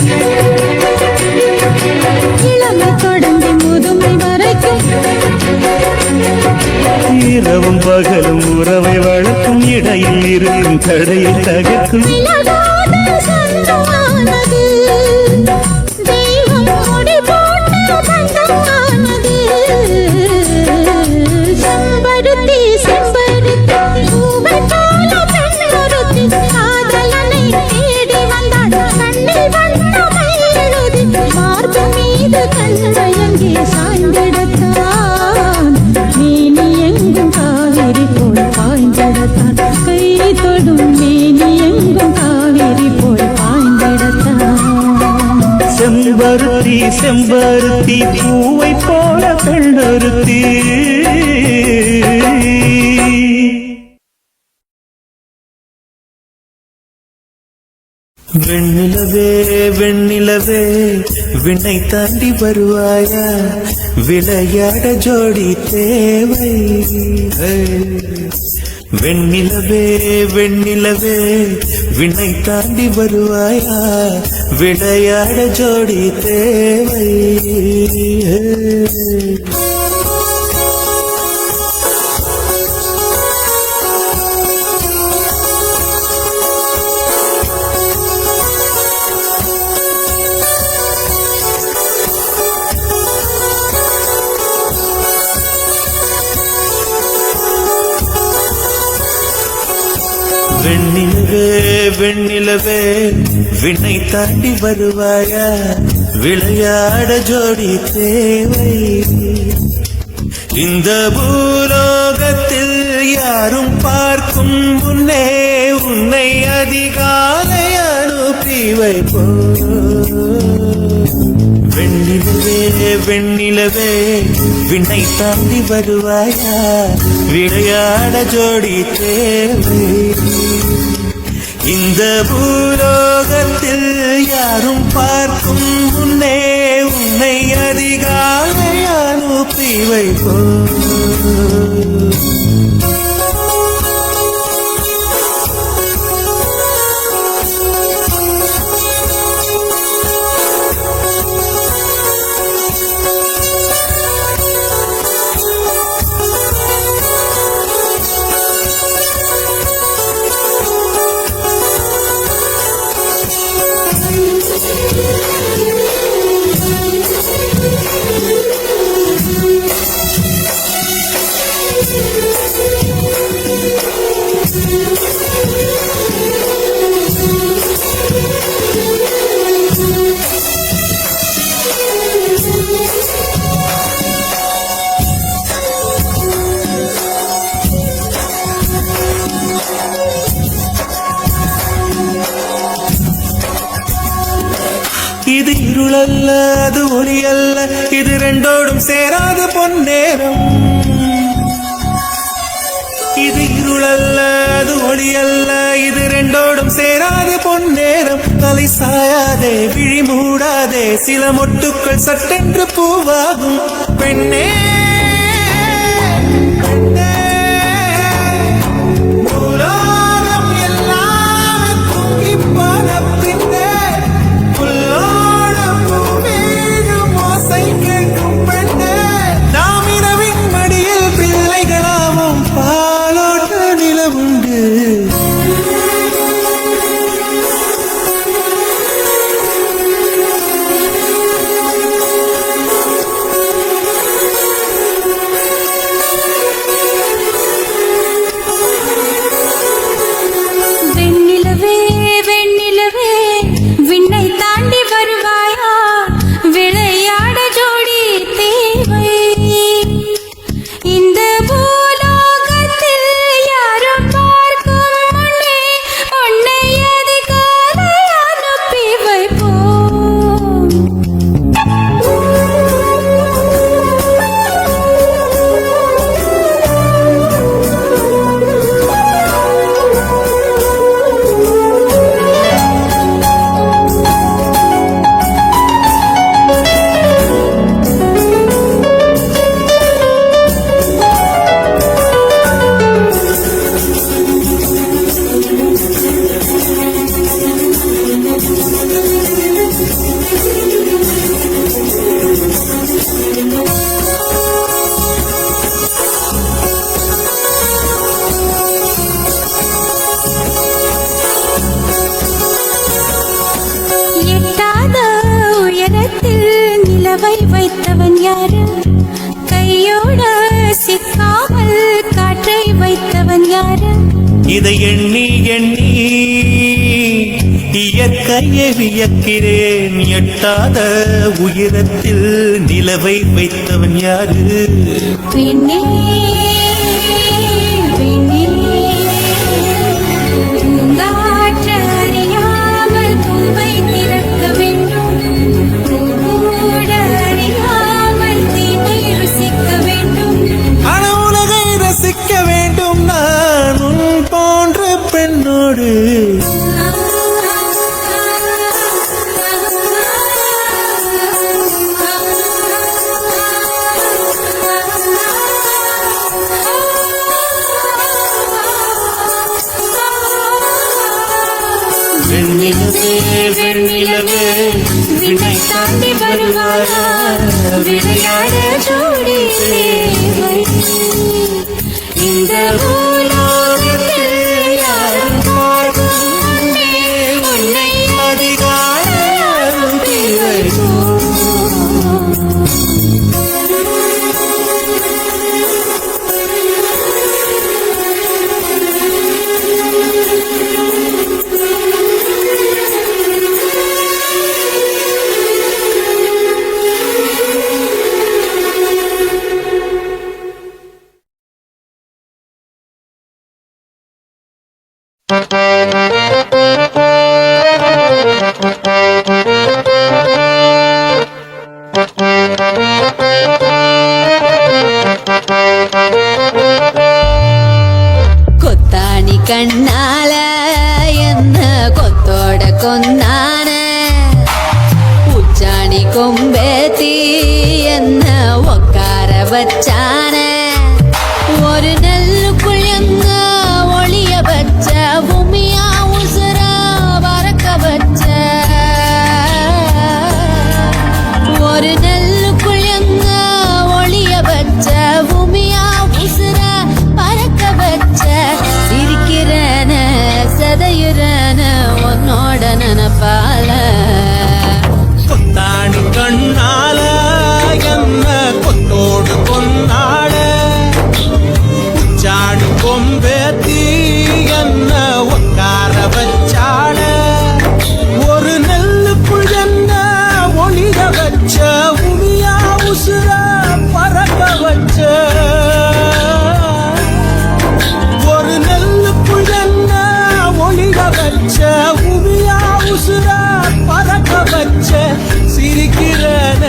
இளமை தொடங்கி முதுமை வரைக்கும். இரவும் பகலும் உறவை வளர்க்கும், இடையில் இருக்கும் தடையை தகர்க்கும். விலகாத சொந்தமானது, தெய்வம் முடி போட்ட பந்தமானது. செம்பருத்தி செம்பருத்தி பூவை போல பெண்ணொருத்தி, காதலனை தேடி வந்தாள் கண்ணில் வண்ணமை எழுதி. மார்பு மீது கண்மயங்கி சாய்ந்திடத்தான், மேனி எங்கும் காவிரி போல் பாய்ந்திடத்தான். கை தொடும் மேனி எங்கும் காவிரி போல் பாய்ந்திடத்தான். செம்பருத்தி செம்பருத்தி பூவை போல பெண்ணொருத்தி. வெண்ணிலவே வெண்ணிலவே விண்ணை தாண்டி வருவாயா விளையாட ஜோடி தேவை வெண்ணிலவே வெண்ணிலவே விண்ணை தாண்டி வருவாயா விளையாட ஜோடி தேவை வெண்ணிலவே வெண்ணிலவே விண்ணை தாண்டி வருவாயா விளையாட ஜோடி தேவை இந்த பூலோகத்தில் யாரும் பார்க்கும் முன்னே உன்னை அதிகாலை அனுப்பி வைப்போ வெண்ணிலவே வெண்ணிலவே விண்ணை தாண்டி வருவாயா விளையாட ஜோடி தேவை இந்த பூலோகத்தில் யாரும் பார்க்கும் முன்னே உன்னை அதிகாலை அனுப்பி வைப்போ இது இருளல்ல அது ஒளி அல்ல இது ரெண்டோடும் சேராத பொன்னேரம் இது இருளல்ல அது ஒளி அல்ல இது ரெண்டோடும் சேராத பொன்னேரம் தலை சாயாதே விழி மூடாதே சில மொட்டுக்கள் சட்டென்று பூவாகும் பெண்ணே பெண்ணே உலகம் எல்லாம் தூங்கி போன பின்னே கேட்கும் பெண்ணே நாம் இரவின் மடியில் பிள்ளைகளாவும் பாலோட்ட நிலவுண்டு வெண்ணிலவே வெண்ணிலவே விண்ணை தாண்டி வருவாயா விளையாட ஜோடி தேவை இந்த பூலோகத்தில் யாரும் பார்க்கும் முன்னே உன்னை அதிகாலை அனுப்பி வைப்போம் எட்டாத உயரத்தில் நிலவை வைத்தவன் யாரு கையோட சிக்காமல் காற்றை வைத்தவன் யாரு இதை எண்ணி எண்ணி இயற்கையை வியக்கிறேன் எட்டாத உயரத்தில் நிலவை வைத்தவன் யாரு பெண்ணே பெண்ணே பூங்காற்று அறியாமல் பூவை திறக்க வேண்டும் பூவோட அறியாமல் தீமை ருசிக்க வேண்டும் உலகை ரசிக்க வேண்டும் நான் உன் போன்ற பெண்ணோடு வெண்ணிலவே வெண்ணிலவே விண்ணை தாண்டி வருவாரா விளையாட ஜோடி இந்த பூலோகத்தில் யாரும் பார்க்கும் முன்னே உன்னை அதிகாரம் தேவையோ கொத்தாணி கண்ணால என்ன கொத்தோட கொந்தான உச்சாணி கொம்பேத்தி என்ன உக்கார வச்சான ஒரு நெல்லுக்குள் எங்க ஒளிய வச்ச பூமியா உசுர பறக்க வச்ச ஒரு நெல்லுக்குள் எங்க ஒளிய வச்ச பூமியா உசுர பறக்க வச்ச சிரிக்கிறன சதையுறன உன்னோட நினப்பால கொத்தாணி கண்ணால என்ன கொத்தோடு கொண்டாட உச்சாணி கொம்பேத்தி என்ன உட்கார வச்சாட ஒரு நெல்லுக்குள் என்ன ஒளிர வச்ச உமியா உசுர பறக்க வச்ச ஒரு நெல்லுக்குள் என்ன ஒளிர வச்ச உமியா உசுர பறக்க வச்ச சிரிக்கிறன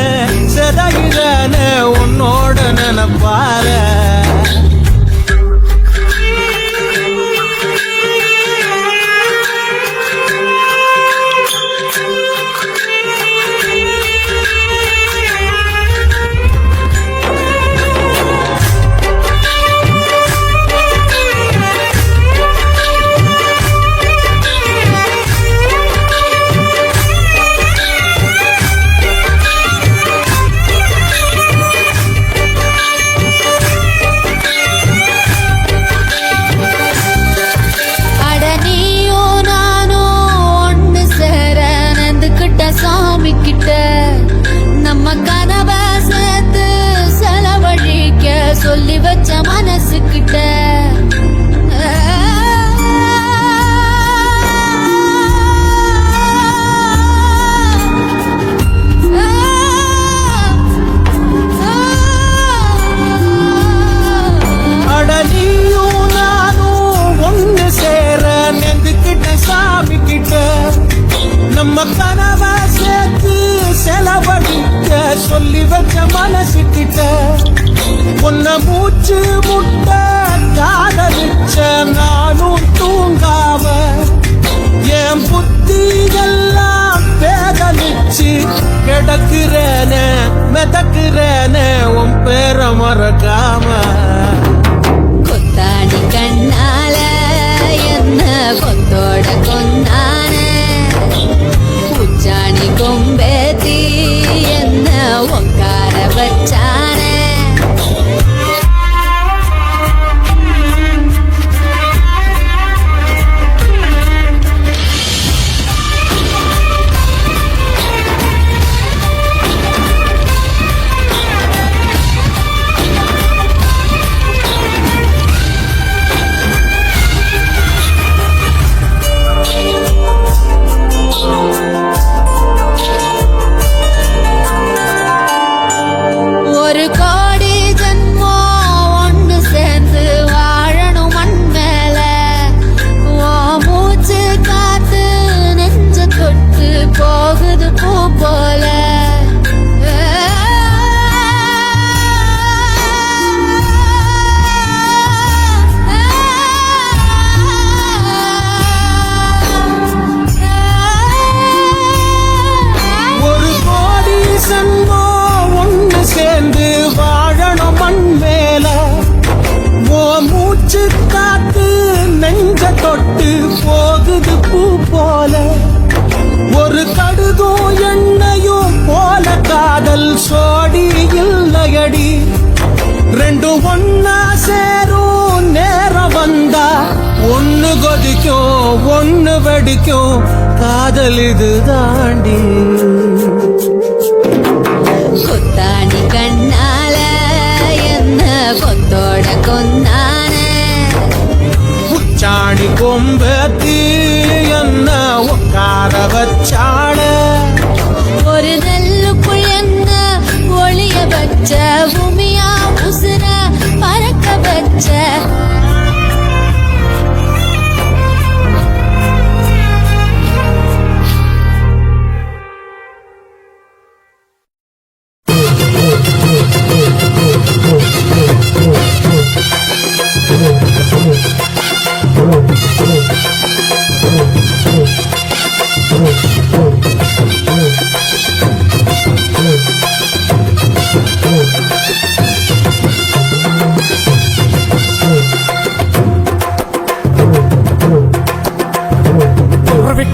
செதகிறன உன்னோட நினப்பார அட நீயும் நானும் ஒண்ணு சேர நந்துக்கிட்ட சாமி கிட்ட நம்ம கனவ சேர்த்து செலவழிக்க சொல்லி வச்ச மனசுக்கிட்ட அட நீயும் நானும் ஒண்ணு சேர நெந்துக்கிட்ட சாமி கிட்ட நம்ம கனவ சேர்த்து செலவழிக்க சொல்லி வச்ச மனசு கிட்ட உன்ன மூச்சு முட்டை காதலிச்ச நானும் தூங்காம என் புத்தி எல்லாம் பேதலிச்சு கிடக்குறேன மிதக்குறேன உன் பேர மறக்காம கொத்தாணி கண்ணால என்ன கொத்தோட கொந்தான உச்சாணி கொம்பேத்தி என்ன உக்கார வச்சான ஒரு கோடி ஜன்மம் ஒண்ணு சேர்ந்து வாழணும் மண் மேல ஓ மூச்சு காத்து நெஞ்ச தொட்டு போகுது பூ போல ஒரு கோடி சன்மம் ஒண்ணு சேர்ந்து வாழணும் மண் மேல ஓ மூச்சு காத்து நெஞ்ச தொட்டு போகுது பூ போல காதல் சோடி இல்லையடி ரெண்டும் ஒன்னா சேரும் நேரம் வந்தா ஒன்னு கொதிக்கும் ஒன்னு வெடிக்கும் காதல் இது தாண்டி கொத்தாடி கண்ணால என்ன கொத்தோட கொந்தான உச்சாணி கொம்பத்தி என்ன உட்கார வச்சாட ஒரு நெல்லுக்குள் என்ன ஒளிய வச்ச பூமியா உசுர பறக்க வச்ச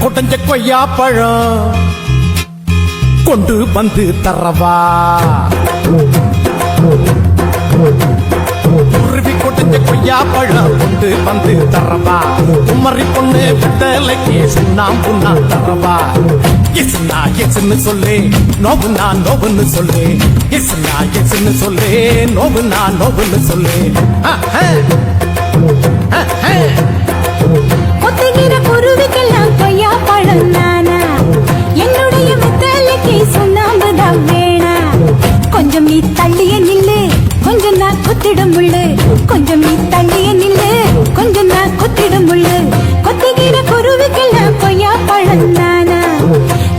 கொட்டஞ்ச கொய்யா பழம் கொண்டு வந்து தரவா உருவி கொட்டஞ்ச கொய்யா பழம் கொண்டு வந்து தரவா குமரி பொண்ணு விட்டலைக்கு சுண்ணாம்புண்ணா தரவா எஸ்னா எஸ்ன்னு சொல்லு நோவுனா நோவுன்னு சொல்லு எஸ்னா எஸ்ன்னு சொல்லு நோவுனா நோவுன்னு சொல்லு கொத்துகிற குருவிக்கெல்லாம் கொய்யா பழம் நானா என்னுடைய மெத்தலைக்கு சுண்ணாம்புதான் வேணா கொஞ்சம் நீ தள்ளிய நில்லு கொஞ்சம் நான் குத்திடும் முள்ளு கொஞ்சம் நீ தள்ளிய நில்லு கொஞ்சம் நான் குத்திடும் முள்ளு கொத்துகிற குருவிக்கெல்லாம் கொய்யா பழம் நானா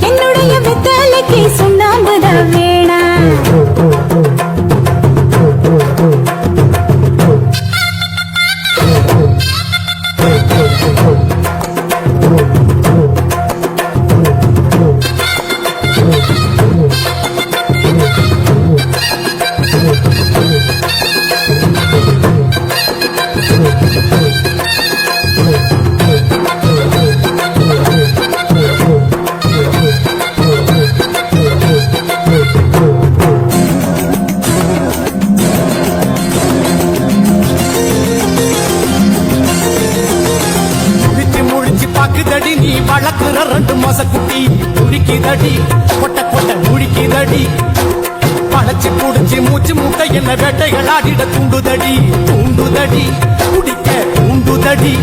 என்னுடைய மெத்தலைக்கு சுண்ணாம்புதான் வேணா பாக்குதடி நீ வளர்க்குற 2 மாச குட்டி முடிக்குதடி கொட்ட கொட்ட முடிக்குதடி பழச்சு குடிச்சு மூச்சு முட்டை என்ன வேட்டைகளாடிட தூண்டுதடி தூண்டுதடி குடிக்க தூண்டுதடி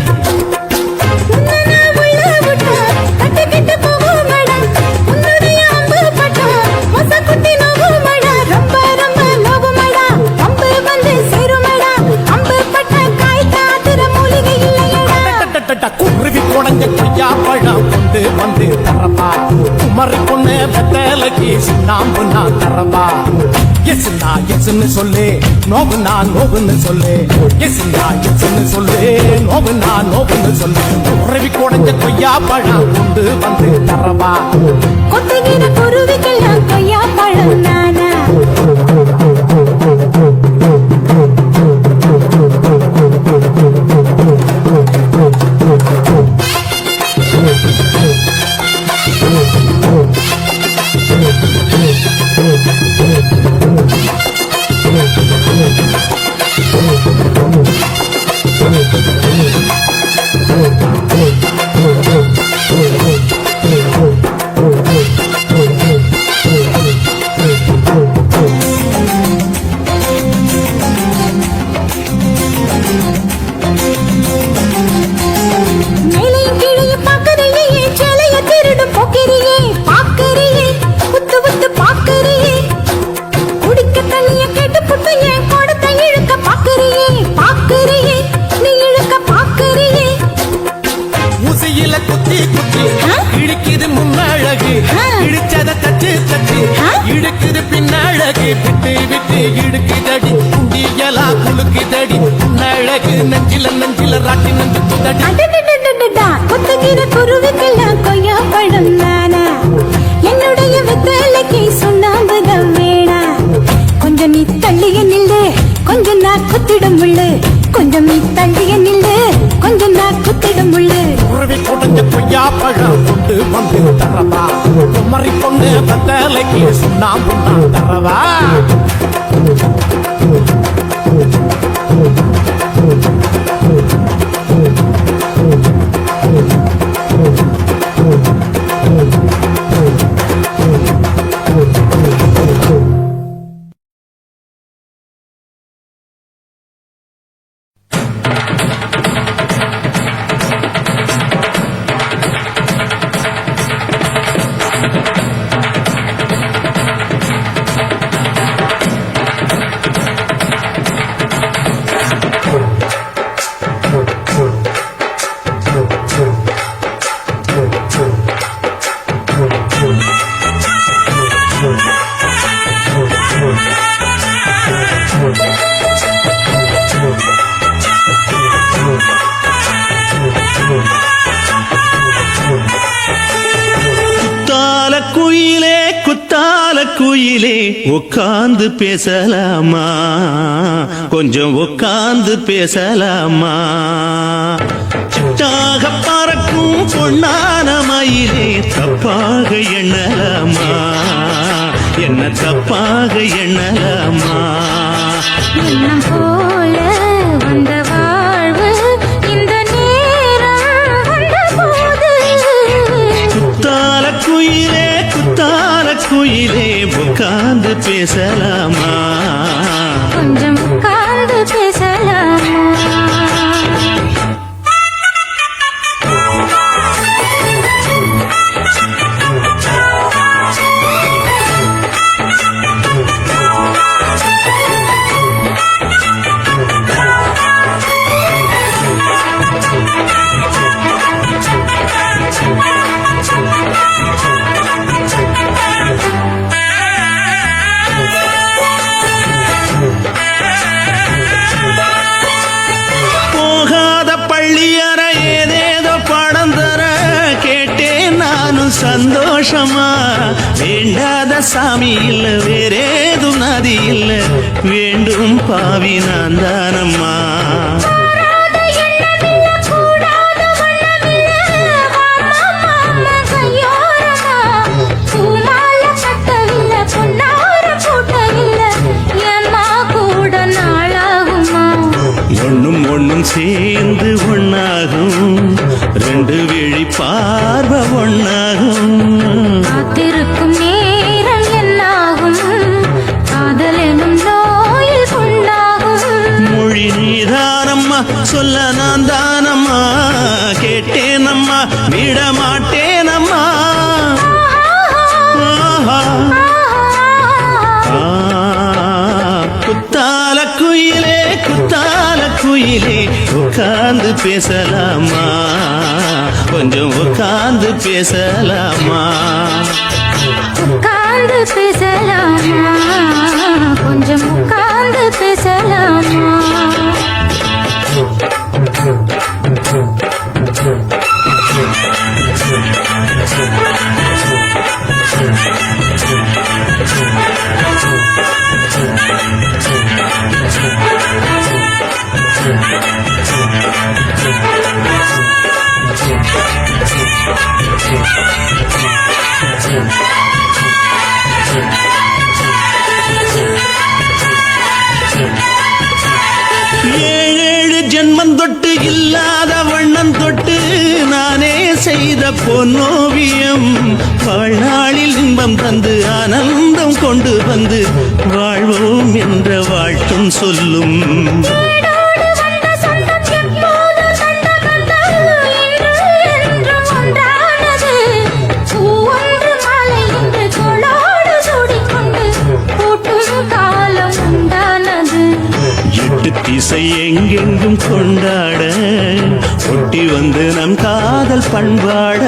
குருவி குடஞ்ச கொய்யா பழம் கொண்டு வந்து தரவா குமரி பொண்ணு வெத்தலைக்கு சுண்ணாம்பு நான் தரவா எஸ்னா எஸ்ன்னு சொல்லு நோவுனா நோவுன்னு சொல்லு எஸ்னா எஸ்ன்னு சொல்லு நோவுனா நோவுன்னு சொல்லு குருவி குடஞ்ச கொய்யா பழம் கொண்டு வந்து தரவா கொத்துகிற குருவிக்கெல்லாம் கொய்யா பழம் நானா குத்தி குத்தி இழுக்குது முன்னழகு இடிச்சத தச்சு தச்சு இழுக்குது பின்னழகு விட்டு விட்டு இழுக்குதடி குண்டியலா குலுக்குதடி முன்னழகு நெஞ்சில நெஞ்சில ராட்டி நெஞ்சு கொத்துகிற குருவிக்கெல்லாம் கொய்யா பழம் நானா என்னுடைய வெத்தலைக்கு சுண்ணாம்புதான் வேணா கொஞ்சம் நீ தள்ளிய நில்லு கொஞ்சம் நான் குத்திடும் முள்ளு கொஞ்சம் நீ தள்ளிய நில்லு கொஞ்சம் நான் குத்திடும் முள்ளு குருவி கொடைஞ்ச கொய்யா பழம் கொண்டு வந்து தரவா குமரி பொண்ணு பத்தலைக்கு சுண்ணாம்பு நான் தரவா குயிலே உட்கார்ந்து பேசலாமா கொஞ்சம் உட்கார்ந்து பேசலாமா சிட்டாக பறக்கும் பொன்னான மயிலே தப்பாக எண்ணலாமா என்ன தப்பாக எண்ணலாமா எண்ணம் போல வந்த வாழ்வு இந்த நேரம் வந்த போது குத்தால குயிலே உட்கார்ந்து பேசலாமா கொஞ்சம் உட்கார்ந்து பேசலாமா சந்தோஷமா வேண்டாத சாமி இல்ல வேறேது நதி இல்ல வேண்டும் பாவி நான் தானம்மா ஒண்ணும் சேர்ந்து ஒன்னாகும் ரெண்டு விழி பார்வை ஒன்னாகும் காத்திருக்கும் நேரம் என்னாகும் காதல் எனும் நோயில் கொண்டாகும் மொழி நீதானம்மா சொல்ல நான் தானம்மா கேட்டேனம்மா விட மாட்டேனம்மா குத்தால குயிலே உட்கார்ந்து பேசலாமா கொஞ்சம் உட்கார்ந்து பேசலாமா உட்கார்ந்து பேசலாமா கொஞ்சம் உட்கார்ந்து பேசலாமா ஏழு ஜென்மம் தொட்டு இல்லாத வண்ணம் தொட்டு நானே செய்த பொன்னோவியம் வாழ்நாளில் இன்பம் தந்து ஆனந்தம் கொண்டு வந்து வாழ்வோம் என்ற வாழ்த்தும் சொல்லும் திசை எங்கெங்கும் கொண்டாட ஒட்டி வந்து நம் காதல் பண்பாட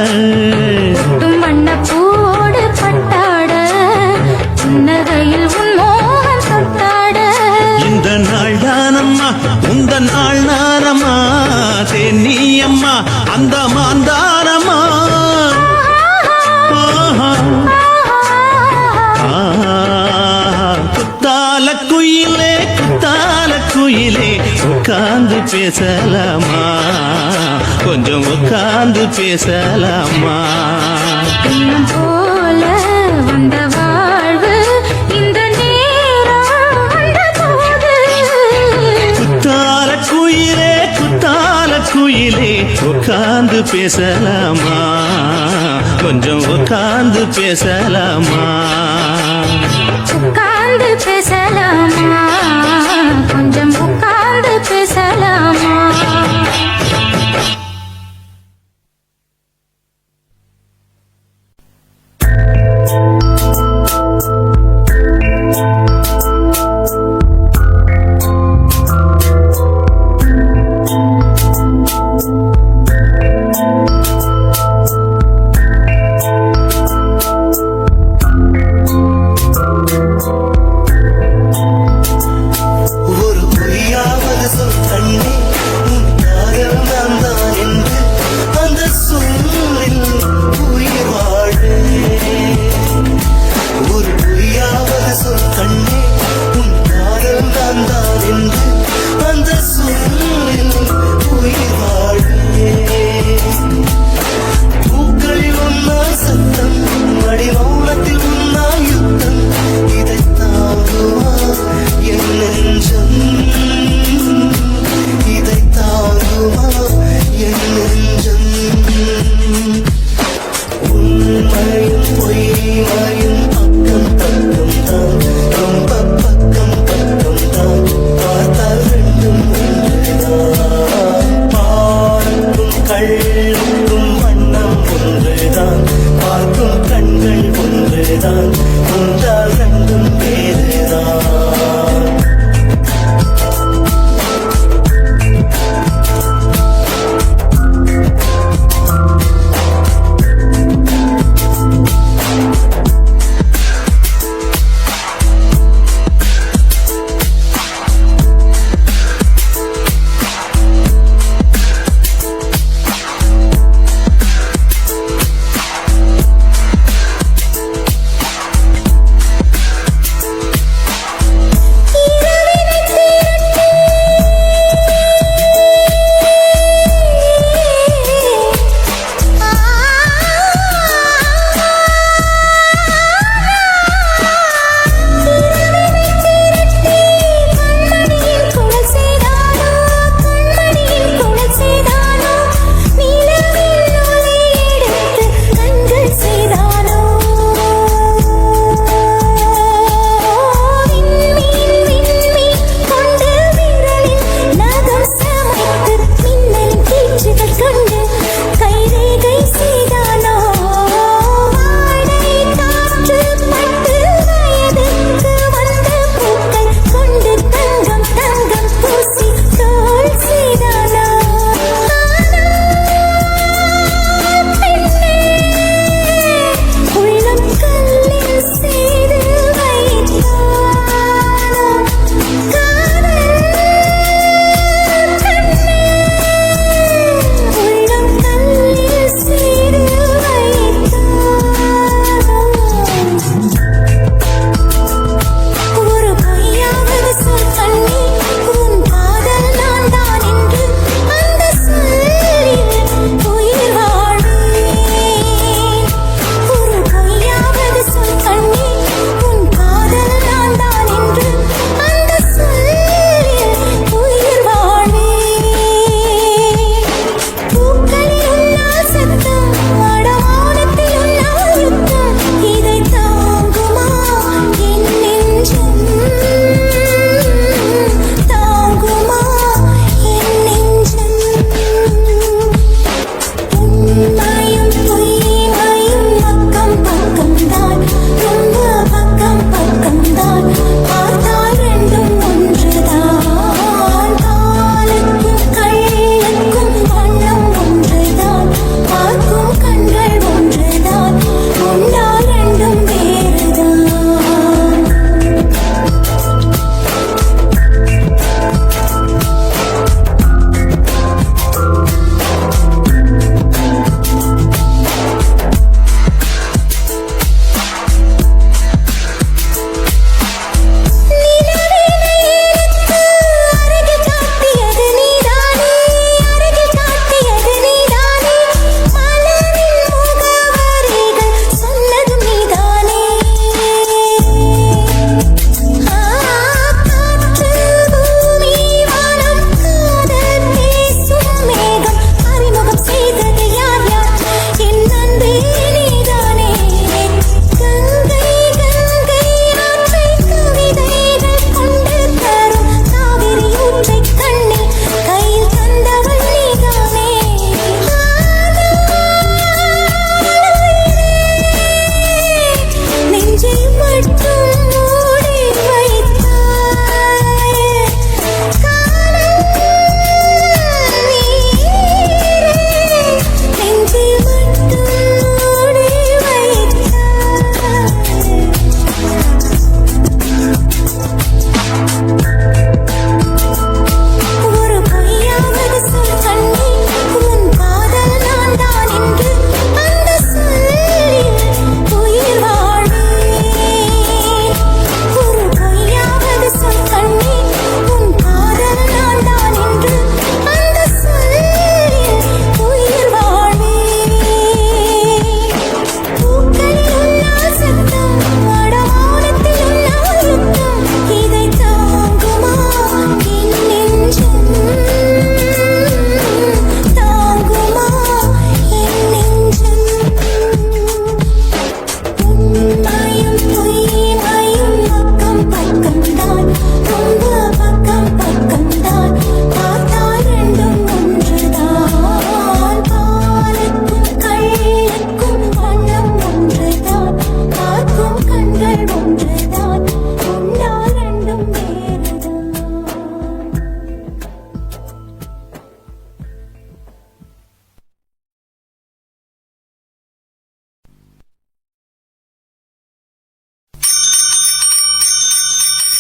வண்ணப்பூடு பட்டாட புன்னகையில் உன் மோகன் தொட்டாட இந்த நாள் தானம்மா உந்த நாள் நானம்மா தென்னி அம்மா அந்த மாந்தானம்மா குயிலே உட்கார்ந்து பேசலாமா கொஞ்சம் உட்கார்ந்து பேசலாமா போல குயிலே உட்கார்ந்து பேசலாமா கொஞ்சம் உட்கார்ந்து பேசலாமா உட்கார்ந்து பேசலாமா கொஞ்சம் உட்கார்ந்து பேசலாமா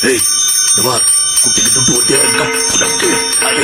ஏய் இந்த பார் குட்டிக்கு துட்டு ஒட்டியா இருக்கம் புடக்கு அதை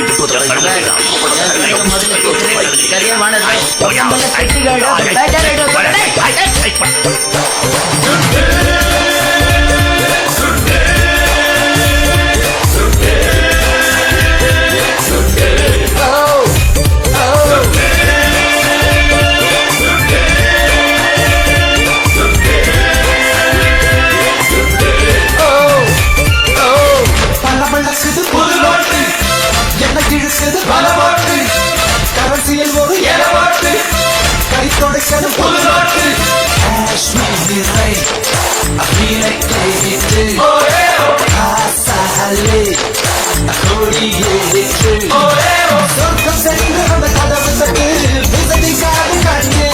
பலவாட்டு கரசியில் ஒரு எலவாட்டு கை தொடக்கது புது நாட்டு காஷ்மீரை அபிநயித்து ஆசாலே கோடியேற்று சொர்க்கம் சென்று அந்த கதவு தட்டு விசதி காடு கண்டு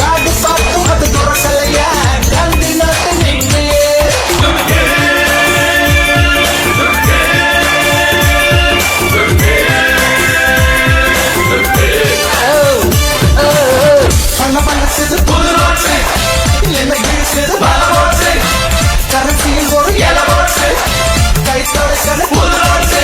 காடு பார்த்தும் அது துறக்கலையா கண்டி நாட்டு நின்று கரசியில் ஒரு எலவாட்டு கை தொடக்கது புது நாட்டு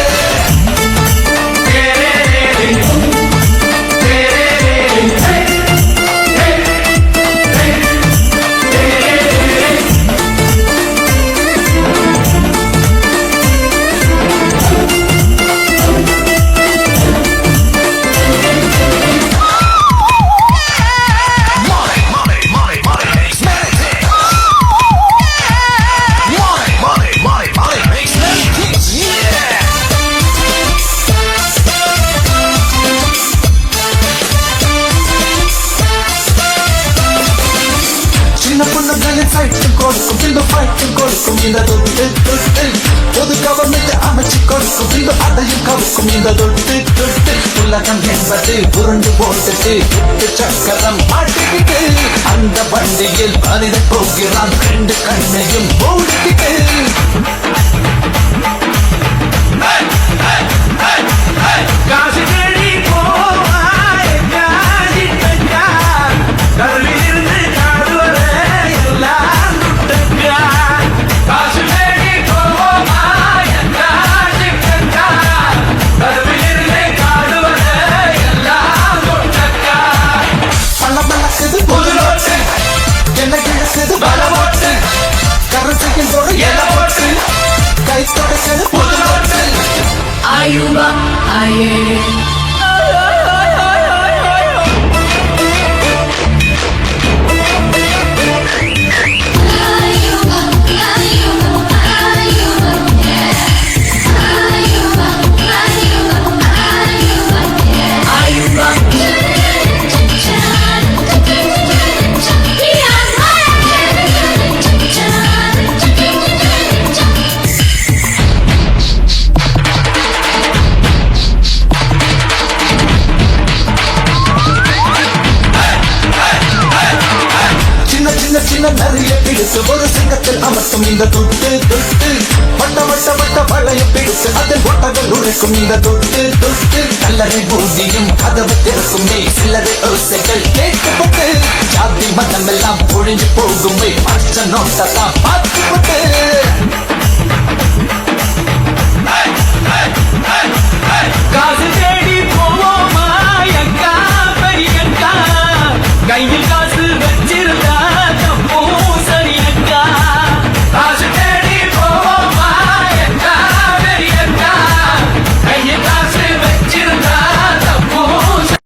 கொடுக்கும் இந்த தொட்டு தொட்டு பொது கவர்மெண்ட் அமைச்சு கொடுக்கும் இந்த அதையும் கவுக்கும் இந்த தொட்டு தொட்டு உலகம் என்பது புரண்டு போட்டுட்டு சக்கரம் மாட்டிக்கிட்டு அந்த வண்டியில் மனிதன் போகிறான் ரெண்டு கண்ணையும் மூடிக்கிட்டு காசு தேடி போவாய் காசி கஞ்சா கல்வியிலிருந்து காடு வர எல்லாம் துட்டங்கா காசு தேடி போவாய் காசி கஞ்சா கல்வியிலிருந்து காடு வர எல்லாம் துட்டங்கா பள்ள பள்ளக்குது புது நோட்டு என்ன கிழக்குது பலவோட்டு கரசியில் ஒரு எலவோட்டு கை தொடக்கிறது புது நோட்டு Ayuba, aye. சின்ன நிறைய பிடித்து ஒரு சிங்கத்தில் அமர்த்தும் இந்த தொட்டு தொட்டு வட்ட வட்ட வட்ட வளைய பிடித்து அதில் ஒட்டகள் உழைக்கும் இந்த தொட்டு தொட்டு கல்லறை பூஜியும் கதவு திறக்குமே சிலரை ஓசைகள் கேட்கப்பட்டு ஜாதி மதம் எல்லாம் ஒழிஞ்சு போகுமே மற்ற நோட்டெல்லாம் பார்த்துப்பட்டு காசு தேடி போவோமா எங்கா பெரியங்கா கையில் காசு வச்சிருந்தா